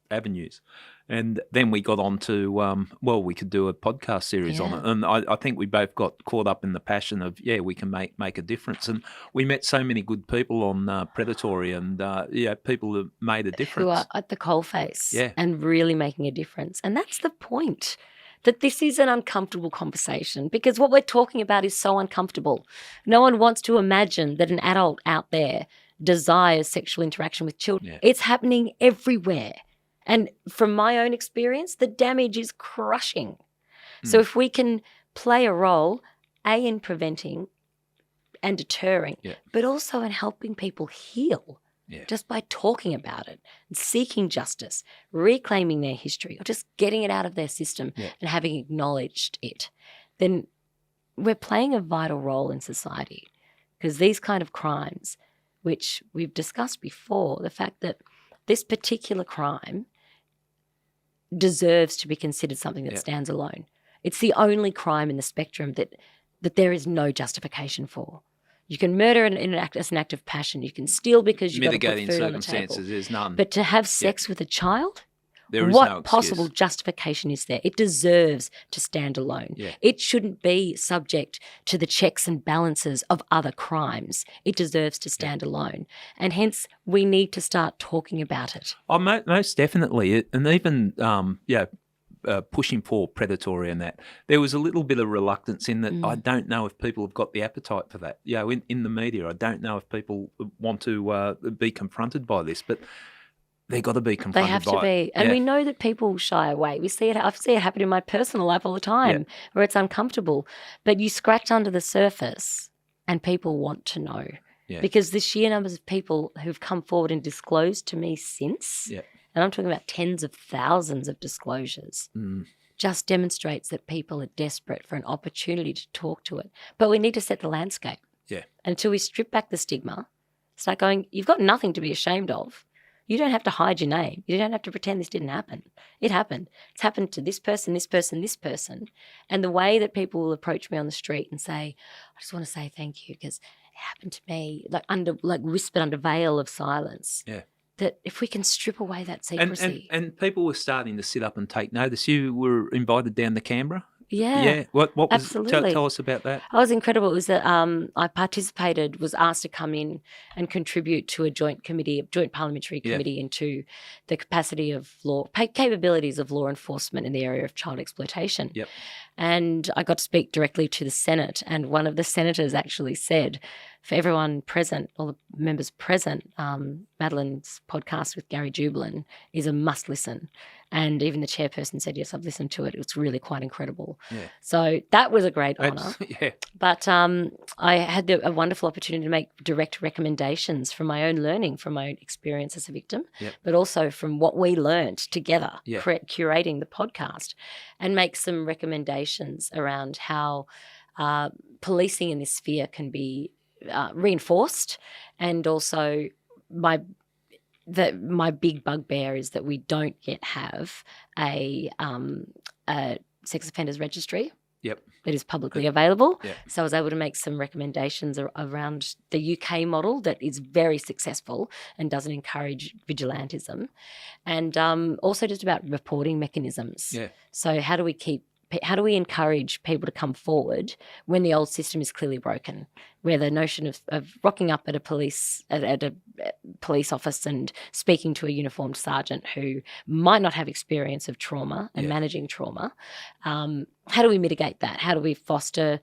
Speaker 2: avenues. And then we got on to, we could do a podcast series on it. And I think we both got caught up in the passion of, we can make a difference. And we met so many good people on Predatory and, people who made a difference.
Speaker 1: Who are at the coalface and really making a difference. And that's the point, that this is an uncomfortable conversation because what we're talking about is so uncomfortable. No one wants to imagine that an adult out there desires sexual interaction with children. Yeah. It's happening everywhere. And from my own experience, the damage is crushing. So if we can play a role, A, in preventing and deterring,
Speaker 2: Yeah.
Speaker 1: but also in helping people heal.
Speaker 2: Yeah.
Speaker 1: Just by talking about it, and seeking justice, reclaiming their history, or just getting it out of their system and having acknowledged it, then we're playing a vital role in society. Because these kind of crimes, which we've discussed before, the fact that this particular crime deserves to be considered something that stands alone. It's the only crime in the spectrum that there is no justification for. You can murder as an act of passion. You can steal because you've got to put food on the table.
Speaker 2: There's none.
Speaker 1: But to have sex with a child,
Speaker 2: there is
Speaker 1: what
Speaker 2: no excuse.
Speaker 1: possible justification is there? It deserves to stand alone.
Speaker 2: Yeah.
Speaker 1: It shouldn't be subject to the checks and balances of other crimes. It deserves to stand alone. And hence, we need to start talking about it.
Speaker 2: Oh, most definitely. And even, pushing for predatory and that, there was a little bit of reluctance in that I don't know if people have got the appetite for that. In the media, I don't know if people want to be confronted by this, but they've got to be confronted by it.
Speaker 1: They have to be. And we know that people shy away. We see it. I see it happen in my personal life all the time where it's uncomfortable. But you scratch under the surface and people want to know. Yeah. Because the sheer numbers of people who've come forward and disclosed to me since, and I'm talking about tens of thousands of disclosures, just demonstrates that people are desperate for an opportunity to talk to it. But we need to set the landscape. Yeah. And until we strip back the stigma, start going, you've got nothing to be ashamed of. You don't have to hide your name. You don't have to pretend this didn't happen. It happened. It's happened to this person, this person, this person. And the way that people will approach me on the street and say, I just want to say thank you because it happened to me, like whispered under veil of silence. Yeah. That if we can strip away that secrecy.
Speaker 2: And people were starting to sit up and take notice. You were invited down to Canberra.
Speaker 1: Yeah.
Speaker 2: Yeah. What was
Speaker 1: absolutely.
Speaker 2: Tell us about that.
Speaker 1: I was incredible. It was that I was asked to come in and contribute to a joint parliamentary committee into the capacity of capabilities of law enforcement in the area of child exploitation. Yep. And I got to speak directly to the Senate, and one of the senators actually said, for everyone present, all the members present, Madeleine's podcast with Gary Jubilin is a must listen. And even the chairperson said, yes, I've listened to it. It's really quite incredible. Yeah. So that was a great honour. Yeah. But I had a wonderful opportunity to make direct recommendations from my own learning, from my own experience as a victim, but also from what we learned together, curating the podcast, and make some recommendations around how policing in this sphere can be reinforced. And also my big bugbear is that we don't yet have a sex offenders registry that is publicly available. Yep. So I was able to make some recommendations around the UK model that is very successful and doesn't encourage vigilantism, and also just about reporting mechanisms. Yeah. So how do we encourage people to come forward when the old system is clearly broken, where the notion of rocking up at a police office and speaking to a uniformed sergeant who might not have experience of trauma and managing trauma, how do we mitigate that? How do we foster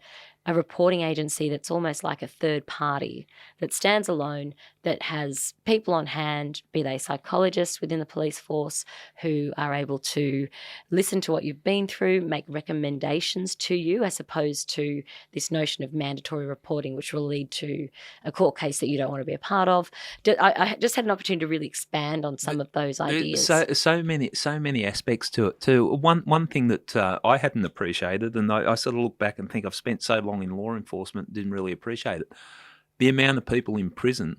Speaker 1: a reporting agency that's almost like a third party that stands alone, that has people on hand, be they psychologists within the police force who are able to listen to what you've been through, make recommendations to you, as opposed to this notion of mandatory reporting, which will lead to a court case that you don't want to be a part of. I just had an opportunity to really expand on some of those ideas.
Speaker 2: So many aspects to it too. One thing that I hadn't appreciated, and I sort of look back and think I've spent so long in law enforcement, didn't really appreciate it, the amount of people in prison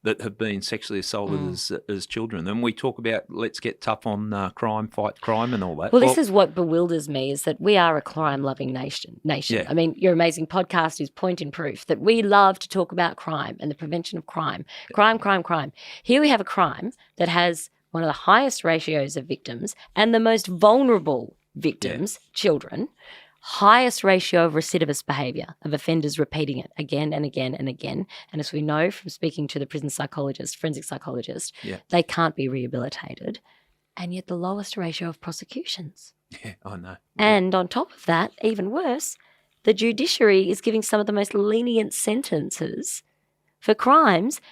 Speaker 2: that have been sexually assaulted as children. And we talk about let's get tough on crime, fight crime and all that.
Speaker 1: Well, this is what bewilders me, is that we are a crime-loving nation. Yeah. I mean, your amazing podcast is point in proof that we love to talk about crime and the prevention of crime. Crime. Here we have a crime that has one of the highest ratios of victims and the most vulnerable victims, children, highest ratio of recidivist behaviour, of offenders repeating it again and again and again. And as we know from speaking to the prison psychologist, forensic psychologist, they can't be rehabilitated. And yet the lowest ratio of prosecutions.
Speaker 2: Yeah, I know.
Speaker 1: And on top of that, even worse, the judiciary is giving some of the most lenient sentences for crimes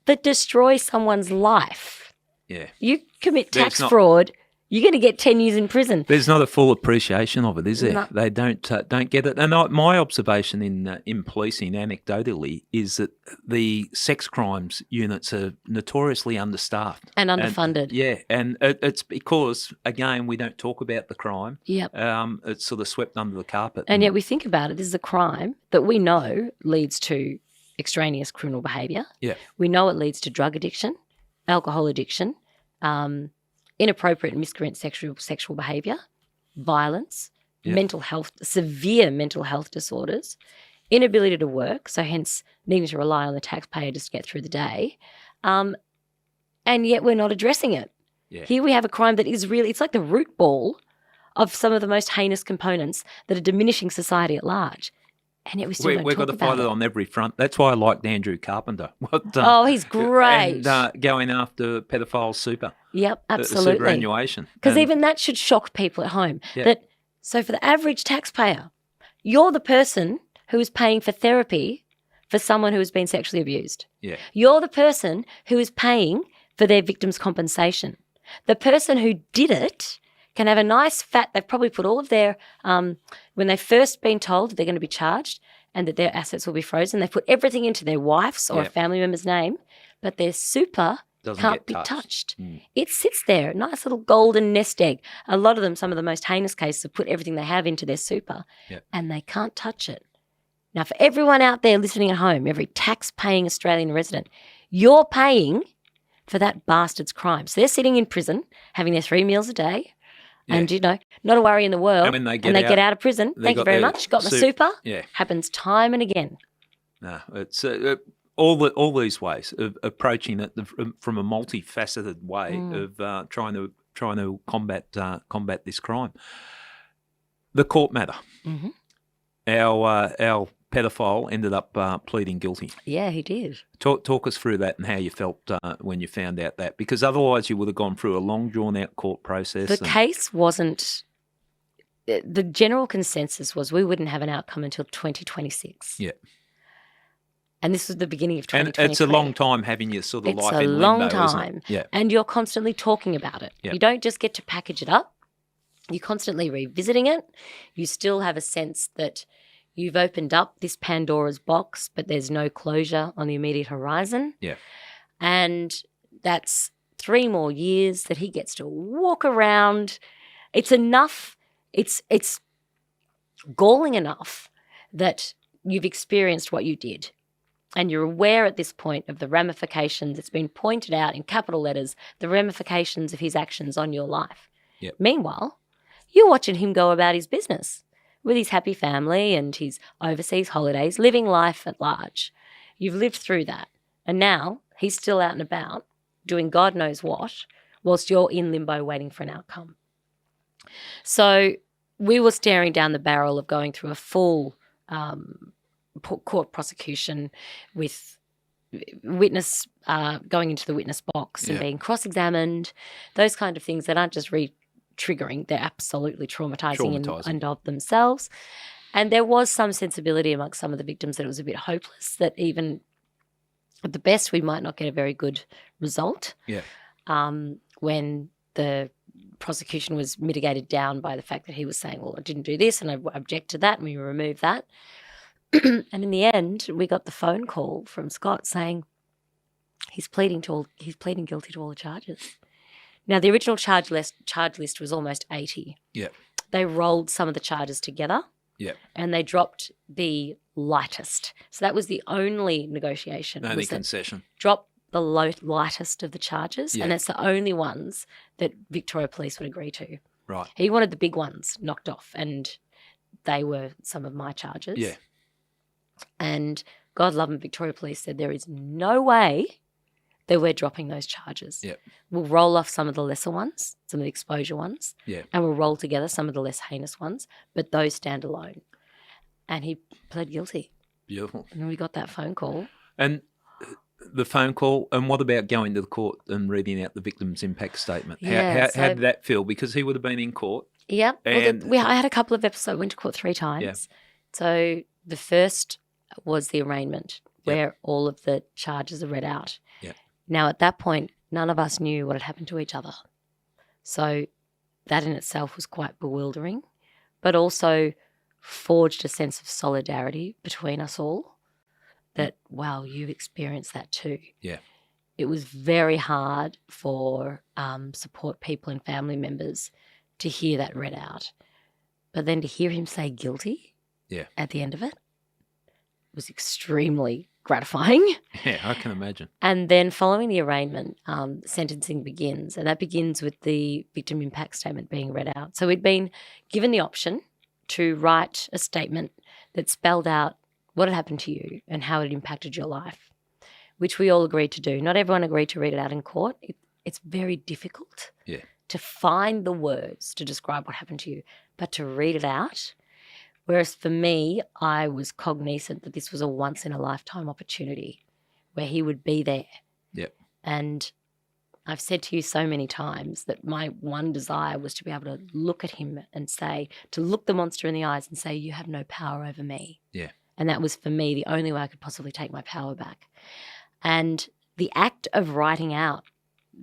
Speaker 1: that destroy someone's life. Yeah. You commit tax fraud, You're going to get 10 years in prison.
Speaker 2: There's not a full appreciation of it, is there?
Speaker 1: No.
Speaker 2: They don't get it. And my observation in policing, anecdotally, is that the sex crimes units are notoriously understaffed
Speaker 1: And underfunded.
Speaker 2: And it's because, again, we don't talk about the crime.
Speaker 1: Yep.
Speaker 2: It's sort of swept under the carpet.
Speaker 1: And yet we think about it, this is a crime that we know leads to extraneous criminal behaviour.
Speaker 2: Yeah.
Speaker 1: We know it leads to drug addiction, alcohol addiction, inappropriate and miscreant sexual behaviour, violence, mental health, severe mental health disorders, inability to work, so hence needing to rely on the taxpayer just to get through the day, and yet we're not addressing it.
Speaker 2: Yeah.
Speaker 1: Here we have a crime that is really, it's like the root ball of some of the most heinous components that are diminishing society at large. And yet we still don't
Speaker 2: We've
Speaker 1: talk
Speaker 2: got to
Speaker 1: about
Speaker 2: fight it on every front. That's why I liked Andrew Carpenter.
Speaker 1: He's great.
Speaker 2: And going after paedophile super.
Speaker 1: Yep, absolutely.
Speaker 2: Superannuation.
Speaker 1: Because even that should shock people at home.
Speaker 2: Yeah.
Speaker 1: So for the average taxpayer, you're the person who is paying for therapy for someone who has been sexually abused.
Speaker 2: Yeah.
Speaker 1: You're the person who is paying for their victim's compensation. The person who did it can have a nice fat, they've probably put all of their, when they've first been told that they're going to be charged and that their assets will be frozen, they've put everything into their wife's or a family member's name, but their super can't be touched. It sits there, a nice little golden nest egg. A lot of them, some of the most heinous cases, have put everything they have into their super and they can't touch it. Now, for everyone out there listening at home, every tax-paying Australian resident, you're paying for that bastard's crime. So they're sitting in prison, having their 3 meals a day, and, not a worry in the world.
Speaker 2: And when they get,
Speaker 1: get out of prison, thank you very much, got my super.
Speaker 2: Yeah.
Speaker 1: Happens time and again.
Speaker 2: No, it's all these ways of approaching it from a multifaceted way of trying to combat this crime. The court matter.
Speaker 1: Mm-hmm.
Speaker 2: Our pedophile ended up pleading guilty.
Speaker 1: Yeah, he did.
Speaker 2: Talk us through that and how you felt when you found out that, because otherwise you would have gone through a long, drawn-out court process.
Speaker 1: The case wasn't – the general consensus was we wouldn't have an outcome until 2026.
Speaker 2: Yeah.
Speaker 1: And this was the beginning of 2023.
Speaker 2: And it's a long time having your sort of life in limbo,
Speaker 1: It's a long time.
Speaker 2: Yeah.
Speaker 1: And you're constantly talking about it.
Speaker 2: Yeah.
Speaker 1: You don't just get to package it up. You're constantly revisiting it. You still have a sense that – you've opened up this Pandora's box, but there's no closure on the immediate horizon.
Speaker 2: Yeah.
Speaker 1: And that's 3 more years that he gets to walk around. It's enough. It's galling enough that you've experienced what you did. And you're aware at this point of the ramifications. It's been pointed out in capital letters, the ramifications of his actions on your life.
Speaker 2: Yep.
Speaker 1: Meanwhile, you're watching him go about his business with his happy family and his overseas holidays, living life at large. You've lived through that. And now he's still out and about doing God knows what whilst you're in limbo waiting for an outcome. So we were staring down the barrel of going through a full court prosecution with witness going into the witness box and being cross-examined, those kind of things that aren't just triggering, they're absolutely traumatizing. And of themselves. And there was some sensibility amongst some of the victims that it was a bit hopeless, that even at the best we might not get a very good result.
Speaker 2: Yeah.
Speaker 1: When the prosecution was mitigated down by the fact that he was saying, well, I didn't do this and I object to that, and we removed that. And in the end, we got the phone call from Scott saying he's pleading guilty to all the charges. Now, the original charge list was almost 80.
Speaker 2: Yeah.
Speaker 1: They rolled some of the charges together.
Speaker 2: Yeah.
Speaker 1: And they dropped the lightest. So that was the only negotiation.
Speaker 2: Only concession.
Speaker 1: Drop the lightest of the charges,
Speaker 2: Yeah.
Speaker 1: and it's the only ones that Victoria Police would agree to.
Speaker 2: Right.
Speaker 1: He wanted the big ones knocked off, and they were some of my charges.
Speaker 2: Yeah.
Speaker 1: And God love them, Victoria Police said there is no way that we're dropping those charges.
Speaker 2: Yep.
Speaker 1: We'll roll off some of the lesser ones, some of the exposure ones,
Speaker 2: yeah,
Speaker 1: and we'll roll together some of the less heinous ones, but those stand alone. And he pled guilty.
Speaker 2: Beautiful.
Speaker 1: And we got that phone call.
Speaker 2: And the phone call, and what about going to the court and reading out the victim's impact statement?
Speaker 1: Yeah,
Speaker 2: how did that feel? Because he would have been in court.
Speaker 1: Yeah.
Speaker 2: And
Speaker 1: I had a couple of episodes, went to court 3 times.
Speaker 2: Yeah.
Speaker 1: So the first was the arraignment, where all of the charges are read out.
Speaker 2: Yeah.
Speaker 1: Now, at that point, none of us knew what had happened to each other. So that in itself was quite bewildering, but also forged a sense of solidarity between us all that, wow, you've experienced that too.
Speaker 2: Yeah.
Speaker 1: It was very hard for support people and family members to hear that read out. But then to hear him say guilty at the end of it was extremely gratifying.
Speaker 2: Yeah, I can imagine.
Speaker 1: And then following the arraignment, sentencing begins, and that begins with the victim impact statement being read out. So we'd been given the option to write a statement that spelled out what had happened to you and how it impacted your life, which we all agreed to do. Not everyone agreed to read it out in court. It's very difficult to find the words to describe what happened to you, but to read it out. Whereas for me, I was cognizant that this was a once-in-a-lifetime opportunity where he would be there.
Speaker 2: Yep.
Speaker 1: And I've said to you so many times that my one desire was to be able to look at him and say, to look the monster in the eyes and say, you have no power over me.
Speaker 2: Yeah.
Speaker 1: And that was, for me, the only way I could possibly take my power back. And the act of writing out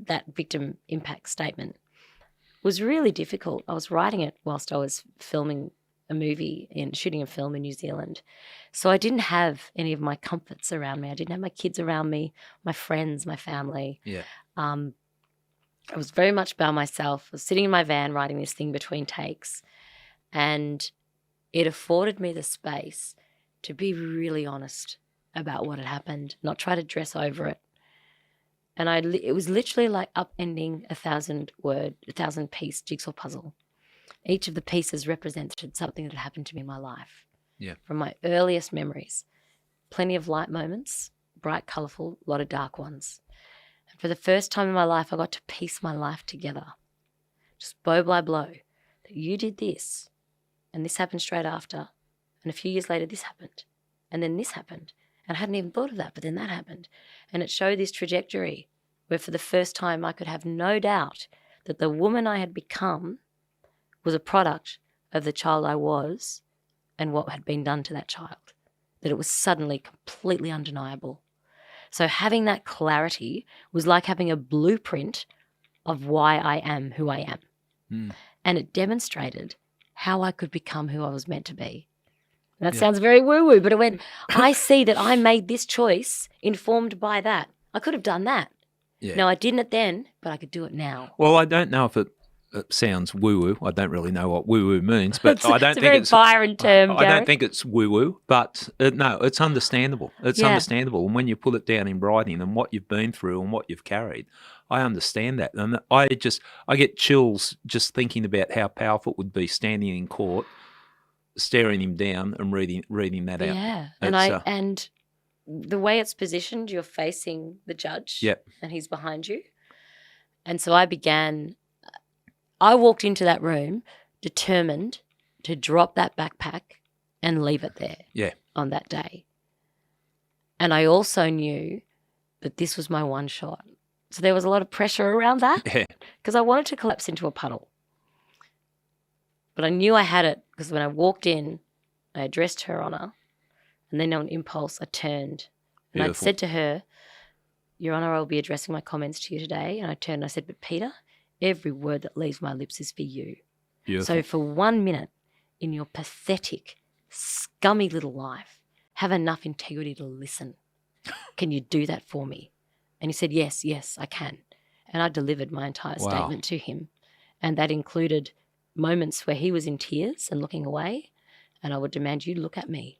Speaker 1: that victim impact statement was really difficult. I was writing it whilst I was filming a movie and shooting a film in New Zealand. So I didn't have any of my comforts around me. I didn't have my kids around me, my friends, my family.
Speaker 2: Yeah.
Speaker 1: I was very much by myself. I was sitting in my van writing this thing between takes, and it afforded me the space to be really honest about what had happened, not try to dress over it. And it was literally like upending a 1,000-piece jigsaw puzzle. Each of the pieces represented something that had happened to me in my life.
Speaker 2: Yeah.
Speaker 1: From my earliest memories, plenty of light moments, bright, colourful, a lot of dark ones. And for the first time in my life, I got to piece my life together, just blow by blow, that you did this, and this happened straight after, and a few years later this happened, and then this happened. And I hadn't even thought of that, but then that happened. And it showed this trajectory where for the first time I could have no doubt that the woman I had become was a product of the child I was and what had been done to that child, that it was suddenly completely undeniable. So having that clarity was like having a blueprint of why I am who I am.
Speaker 2: Mm.
Speaker 1: And it demonstrated how I could become who I was meant to be. And that sounds very woo-woo, but when I see that I made this choice informed by that, I could have done that.
Speaker 2: Yeah.
Speaker 1: No, I didn't it then, but I could do it now.
Speaker 2: Well, I don't know if it sounds woo-woo. I don't really know what woo-woo means, but I don't
Speaker 1: it's a
Speaker 2: think
Speaker 1: very
Speaker 2: it's
Speaker 1: Byron term,
Speaker 2: I don't
Speaker 1: Gareth.
Speaker 2: think it's woo-woo, but no, it's understandable. It's understandable. And when you put it down in writing and what you've been through and what you've carried, I understand that. And I get chills just thinking about how powerful it would be standing in court, staring him down and reading that out.
Speaker 1: Yeah.
Speaker 2: It's,
Speaker 1: And the way it's positioned, you're facing the judge.
Speaker 2: Yep.
Speaker 1: And he's behind you. And so I walked into that room determined to drop that backpack and leave it there on that day. And I also knew that this was my one shot. So there was a lot of pressure around that because I wanted to collapse into a puddle. But I knew I had it because when I walked in, I addressed Her Honour, and then on impulse I turned and I said to her, Your Honour, I will be addressing my comments to you today. And I turned and I said, but Peter, every word that leaves my lips is for you.
Speaker 2: Beautiful.
Speaker 1: So for 1 minute in your pathetic, scummy little life, have enough integrity to listen. Can you do that for me? And he said, yes, I can. And I delivered my entire statement to him. And that included moments where he was in tears and looking away. And I would demand, you look at me.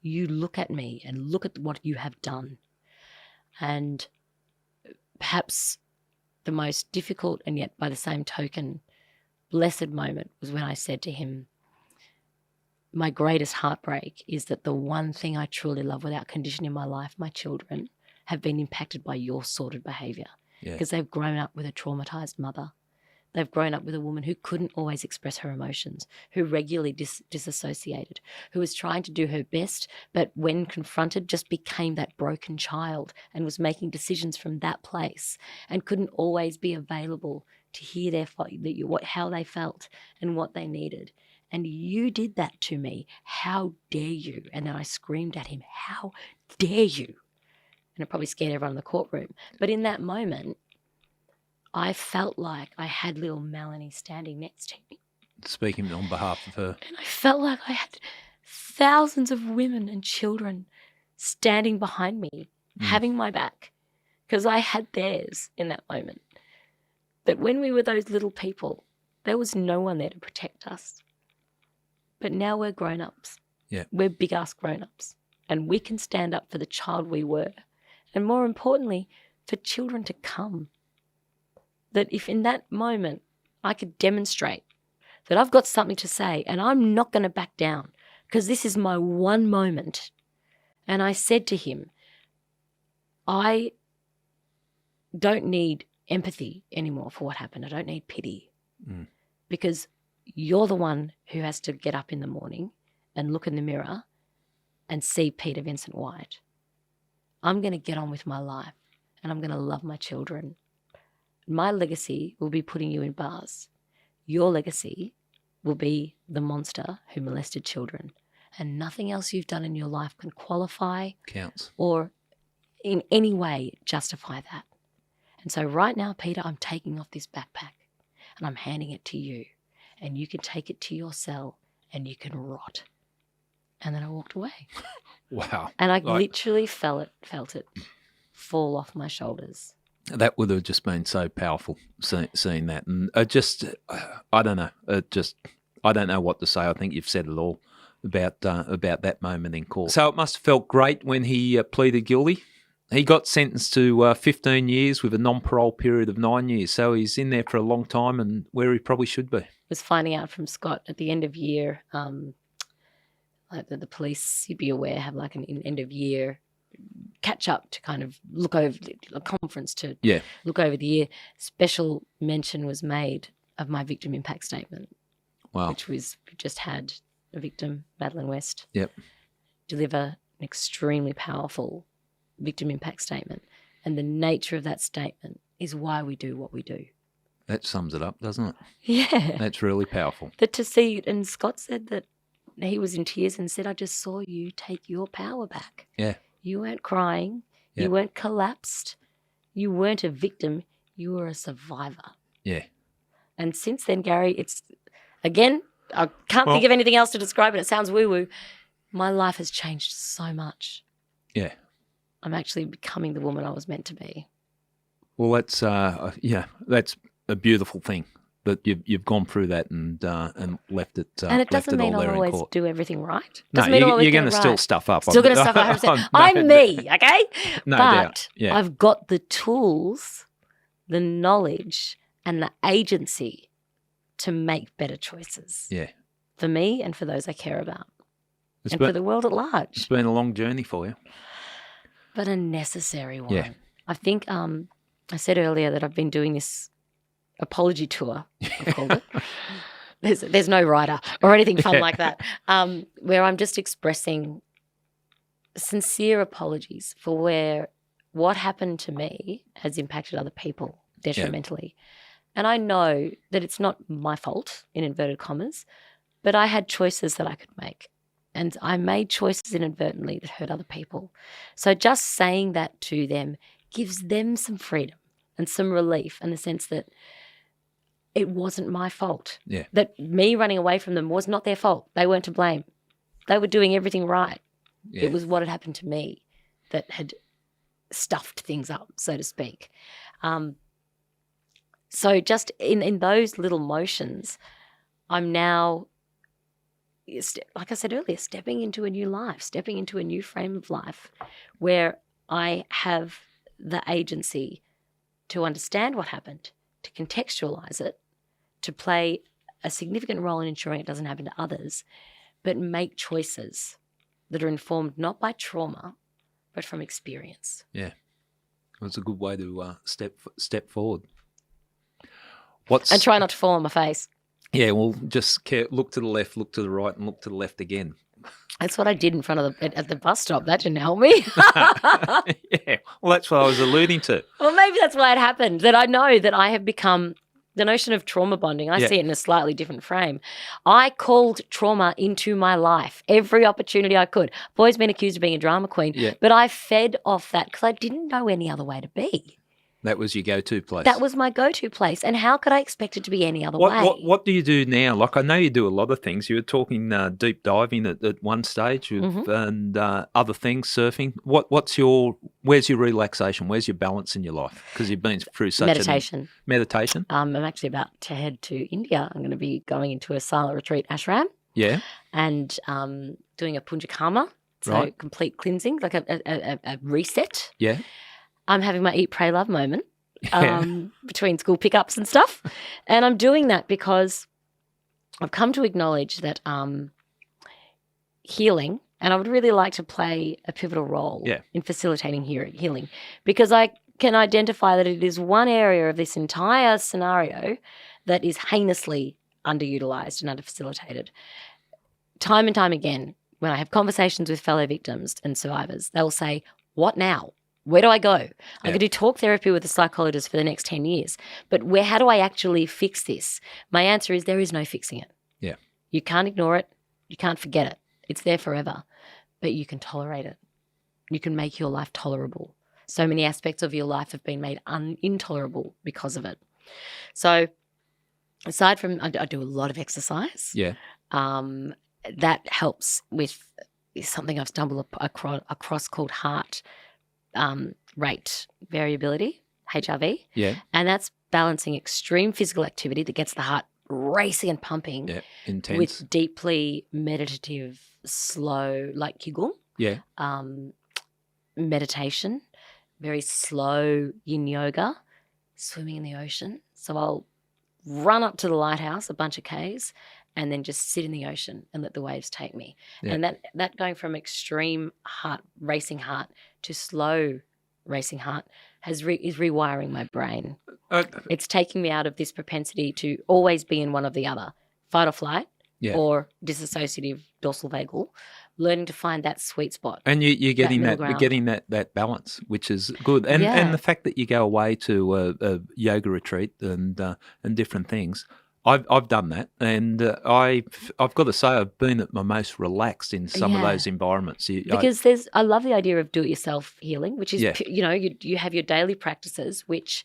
Speaker 1: You look at me and look at what you have done. And perhaps the most difficult and yet by the same token blessed moment was when I said to him, my greatest heartbreak is that the one thing I truly love without condition in my life, my children, have been impacted by your sordid behaviour because they've grown up with a traumatised mother. They've grown up with a woman who couldn't always express her emotions, who regularly disassociated, who was trying to do her best, but when confronted just became that broken child and was making decisions from that place and couldn't always be available to hear how they felt and what they needed. And you did that to me. How dare you? And then I screamed at him, how dare you? And it probably scared everyone in the courtroom. But in that moment, I felt like I had little Melanie standing next to me.
Speaker 2: Speaking on behalf of her.
Speaker 1: And I felt like I had thousands of women and children standing behind me, having my back, because I had theirs in that moment. But when we were those little people, there was no one there to protect us. But now we're grown-ups.
Speaker 2: Yeah.
Speaker 1: We're big-ass grown-ups. And we can stand up for the child we were. And more importantly, for children to come. That if in that moment I could demonstrate that I've got something to say and I'm not going to back down because this is my one moment. And I said to him, I don't need empathy anymore for what happened. I don't need pity because you're the one who has to get up in the morning and look in the mirror and see Peter Vincent White. I'm going to get on with my life and I'm going to love my children. My legacy will be putting you in bars. Your legacy will be the monster who molested children. And nothing else you've done in your life can qualify
Speaker 2: counts
Speaker 1: or in any way justify that. And so right now, Peter, I'm taking off this backpack and I'm handing it to you. And you can take it to your cell and you can rot. And then I walked away.
Speaker 2: Wow.
Speaker 1: And I literally felt it fall off my shoulders.
Speaker 2: That would have just been so powerful, seeing that. And I don't know. I don't know what to say. I think you've said it all about that moment in court. So it must have felt great when he pleaded guilty. He got sentenced to 15 years with a non-parole period of 9 years. So he's in there for a long time and where he probably should be.
Speaker 1: Was finding out from Scott at the end of year, like the police, you'd be aware, have like an end of year catch up to kind of look over a conference to look over the year. Special mention was made of my victim impact statement.
Speaker 2: Wow.
Speaker 1: Which was, we just had a victim, Madeleine West, deliver an extremely powerful victim impact statement. And the nature of that statement is why we do what we do.
Speaker 2: That sums it up, doesn't it?
Speaker 1: Yeah.
Speaker 2: That's really powerful.
Speaker 1: But to see, and Scott said that he was in tears and said, I just saw you take your power back.
Speaker 2: Yeah.
Speaker 1: You weren't crying. Yeah. You weren't collapsed. You weren't a victim. You were a survivor.
Speaker 2: Yeah.
Speaker 1: And since then, Gary, it's, again, I can't think of anything else to describe it. It sounds woo-woo. My life has changed so much.
Speaker 2: Yeah.
Speaker 1: I'm actually becoming the woman I was meant to be.
Speaker 2: Well, that's that's a beautiful thing that you've gone through that and left it.
Speaker 1: And it doesn't mean
Speaker 2: I'll
Speaker 1: always do everything right.
Speaker 2: No, you're going to still stuff up.
Speaker 1: Still going to stuff up 100%. I'm me, okay?
Speaker 2: No
Speaker 1: doubt.
Speaker 2: Yeah.
Speaker 1: I've got the tools, the knowledge, and the agency to make better choices.
Speaker 2: Yeah. For
Speaker 1: me and for those I care about. For the world at large.
Speaker 2: It's been a long journey for you.
Speaker 1: But a necessary one.
Speaker 2: Yeah.
Speaker 1: I think I said earlier that I've been doing this apology tour, I've called it. There's no writer or anything fun like that, where I'm just expressing sincere apologies for where what happened to me has impacted other people detrimentally. Yeah. And I know that it's not my fault, in inverted commas, but I had choices that I could make. And I made choices inadvertently that hurt other people. So just saying that to them gives them some freedom and some relief in the sense that it wasn't my fault.
Speaker 2: Yeah.
Speaker 1: That me running away from them was not their fault. They weren't to blame. They were doing everything right. Yeah. It was what had happened to me that had stuffed things up, so to speak. So just in those little motions, I'm now, like I said earlier, stepping into a new life, stepping into a new frame of life where I have the agency to understand what happened, to contextualize it, to play a significant role in ensuring it doesn't happen to others, but make choices that are informed not by trauma, but from experience.
Speaker 2: Yeah. It's a good way to step forward.
Speaker 1: And try not to fall on my face.
Speaker 2: Yeah, well, just look to the left, look to the right, and look to the left again.
Speaker 1: That's what I did in front of at the bus stop. That didn't help me.
Speaker 2: Yeah, well, that's what I was alluding to.
Speaker 1: Well, maybe that's why it happened, that I know that I have become the notion of trauma bonding. I see it in a slightly different frame. I called trauma into my life every opportunity I could. I've always been accused of being a drama queen, but I fed off that because I didn't know any other way to be.
Speaker 2: That was your go-to place.
Speaker 1: That was my go-to place. And how could I expect it to be any other way?
Speaker 2: What do you do now? Like, I know you do a lot of things. You were talking deep diving at one stage and other things, surfing. Where's your relaxation? Where's your balance in your life? Because you've been through such
Speaker 1: meditation.
Speaker 2: Meditation?
Speaker 1: I'm actually about to head to India. I'm going to be going into a silent retreat ashram.
Speaker 2: Yeah.
Speaker 1: And doing a punjakarma, so complete cleansing, like a reset.
Speaker 2: Yeah.
Speaker 1: I'm having my eat, pray, love moment between school pickups and stuff. And I'm doing that because I've come to acknowledge that healing, and I would really like to play a pivotal role in facilitating healing, because I can identify that it is one area of this entire scenario that is heinously underutilized and underfacilitated. Time and time again, when I have conversations with fellow victims and survivors, they'll say, what now? Where do I go? I could do talk therapy with a psychologist for the next 10 years, but how do I actually fix this? My answer is there is no fixing it.
Speaker 2: Yeah.
Speaker 1: You can't ignore it. You can't forget it. It's there forever, but you can tolerate it. You can make your life tolerable. So many aspects of your life have been made intolerable because of it. So aside from, I do a lot of exercise.
Speaker 2: Yeah.
Speaker 1: That helps with something I've stumbled across called heart rate variability, HRV.
Speaker 2: Yeah.
Speaker 1: And that's balancing extreme physical activity that gets the heart racing and pumping.
Speaker 2: Yeah. Intense.
Speaker 1: With deeply meditative, slow, like Kegel.
Speaker 2: Yeah.
Speaker 1: Meditation, very slow yin yoga, swimming in the ocean. So I'll run up to the lighthouse, a bunch of Ks, and then just sit in the ocean and let the waves take me. Yeah. And that going from extreme racing heart to slow racing heart is rewiring my brain. It's taking me out of this propensity to always be in one of the other, fight or flight, or disassociative dorsal vagal, learning to find that sweet spot.
Speaker 2: And you're getting that balance, which is good. And the fact that you go away to a yoga retreat and different things. I've done that, and I've got to say I've been at my most relaxed in some of those environments.
Speaker 1: Because I love the idea of do-it-yourself healing, which is you have your daily practices, which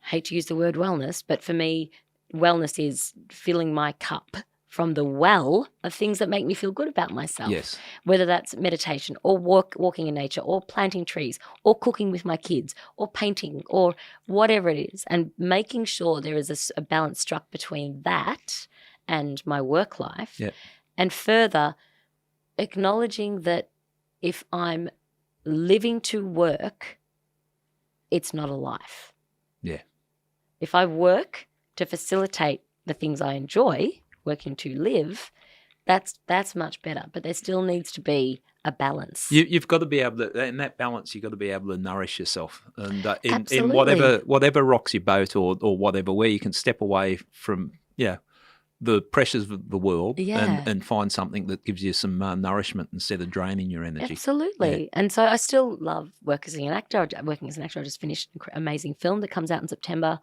Speaker 1: I hate to use the word wellness, but for me, wellness is filling my cup from the well of things that make me feel good about myself.
Speaker 2: Yes.
Speaker 1: Whether that's meditation or walking in nature or planting trees or cooking with my kids or painting or whatever it is, and making sure there is a balance struck between that and my work life.
Speaker 2: Yep.
Speaker 1: And further, acknowledging that if I'm living to work, it's not a life.
Speaker 2: Yeah.
Speaker 1: If I work to facilitate the things I enjoy, working to live, that's much better. But there still needs to be a balance.
Speaker 2: You've got to be able to, in that balance, you've got to be able to nourish yourself, and in whatever rocks your boat or whatever, where you can step away from the pressures of the world and find something that gives you some nourishment instead of draining your energy.
Speaker 1: Absolutely. Yeah. And so I still love working as an actor. I just finished an amazing film that comes out in September.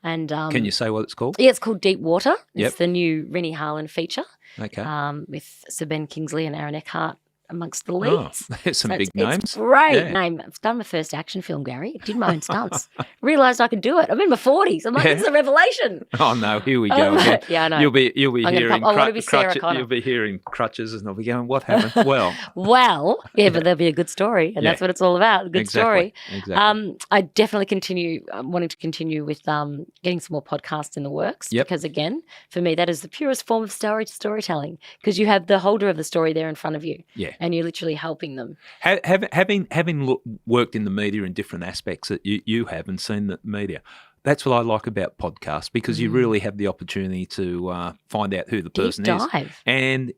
Speaker 1: And
Speaker 2: can you say what it's called?
Speaker 1: Yeah, it's called Deep Water. It's the new Rennie Harlan feature.
Speaker 2: Okay.
Speaker 1: With Sir Ben Kingsley and Aaron Eckhart amongst the leads.
Speaker 2: Oh, there's some big names.
Speaker 1: It's a great name. I've done my first action film, Gary. I did my own stunts. Realised I could do it. I'm in my 40s. I'm like, this is a revelation.
Speaker 2: Oh no, here we go again.
Speaker 1: Yeah, I know.
Speaker 2: You'll be hearing crutches. You'll be hearing crutches, and I'll be going, what happened? Well,
Speaker 1: but there'll be a good story, and that's what it's all about. A good story.
Speaker 2: Exactly.
Speaker 1: I definitely wanting to continue with getting some more podcasts in the works.
Speaker 2: Yep.
Speaker 1: Because again, for me, that is the purest form of storytelling, because you have the holder of the story there in front of you.
Speaker 2: Yeah.
Speaker 1: And you're literally helping them.
Speaker 2: Having worked in the media in different aspects that you have and seen the media, that's what I like about podcasts, because you really have the opportunity to find out who the person is. And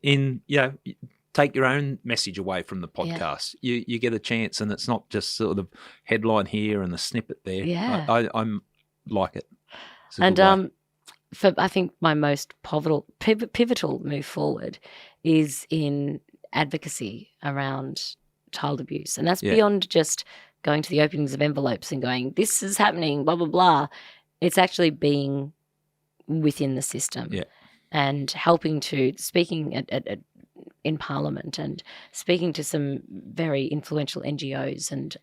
Speaker 2: take your own message away from the podcast. Yeah. You get a chance, and it's not just sort of headline here and a snippet there.
Speaker 1: Yeah.
Speaker 2: I'm like it.
Speaker 1: And for I think my most pivotal move forward is in advocacy around child abuse. And that's beyond just going to the openings of envelopes and going, this is happening, blah, blah, blah. It's actually being within the system and helping to, speaking at in Parliament and speaking to some very influential NGOs and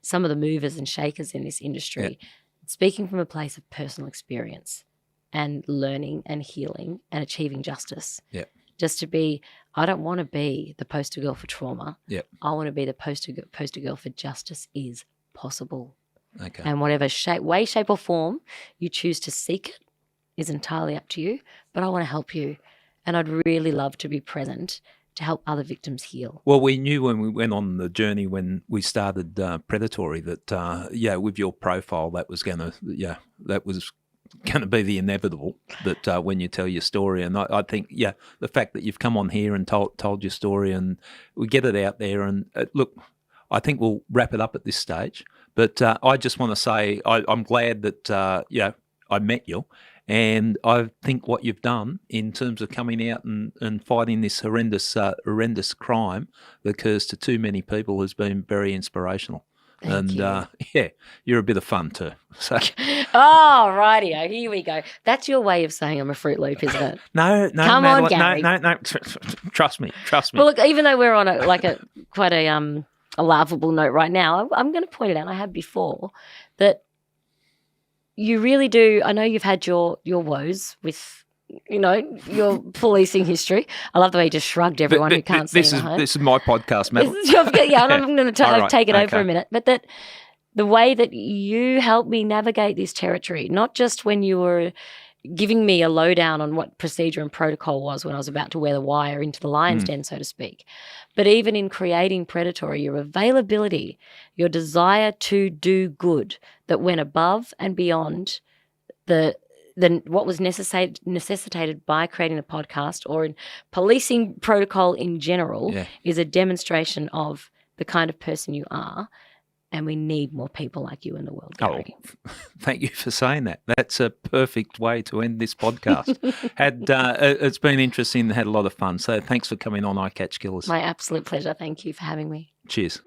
Speaker 1: some of the movers and shakers in this industry, speaking from a place of personal experience and learning and healing and achieving justice.
Speaker 2: Yeah.
Speaker 1: Just to be, I don't want to be the poster girl for trauma.
Speaker 2: Yeah.
Speaker 1: I want to be the poster girl for justice is possible.
Speaker 2: Okay.
Speaker 1: And whatever way, shape or form you choose to seek it is entirely up to you, but I want to help you. And I'd really love to be present to help other victims heal.
Speaker 2: Well, we knew when we went on the journey when we started Predatory that, with your profile, that was going to be the inevitable that when you tell your story. And I think, the fact that you've come on here and told your story and we get it out there. And look, I think we'll wrap it up at this stage. But I just want to say I'm glad that, I met you. And I think what you've done in terms of coming out and fighting this horrendous crime that occurs to too many people has been very inspirational.
Speaker 1: Thank you.
Speaker 2: You're a bit of fun too. So.
Speaker 1: Oh, rightio. Here we go. That's your way of saying I'm a Fruit Loop, isn't it?
Speaker 2: No.
Speaker 1: Come on, Gary.
Speaker 2: No. Trust me.
Speaker 1: Well, look, even though we're on quite a laughable note right now, I'm going to point it out. I have before that. You really do. I know you've had your woes with, your policing history. I love the way you just shrugged everyone who can't see
Speaker 2: this is my podcast, Madeleine.
Speaker 1: I'm going to take it over for a
Speaker 2: Okay.
Speaker 1: minute. But that the way that you helped me navigate this territory, not just when you were giving me a lowdown on what procedure and protocol was when I was about to wear the wire into the lion's den, so to speak, but even in creating Predatory, your availability, your desire to do good that went above and beyond the what was necessitated by creating a podcast or in policing protocol in general is a demonstration of the kind of person you are. And we need more people like you in the world, Gary.
Speaker 2: Oh, thank you for saying that. That's a perfect way to end this podcast. It's been interesting and had a lot of fun. So thanks for coming on I Catch Killers.
Speaker 1: My absolute pleasure. Thank you for having me.
Speaker 2: Cheers.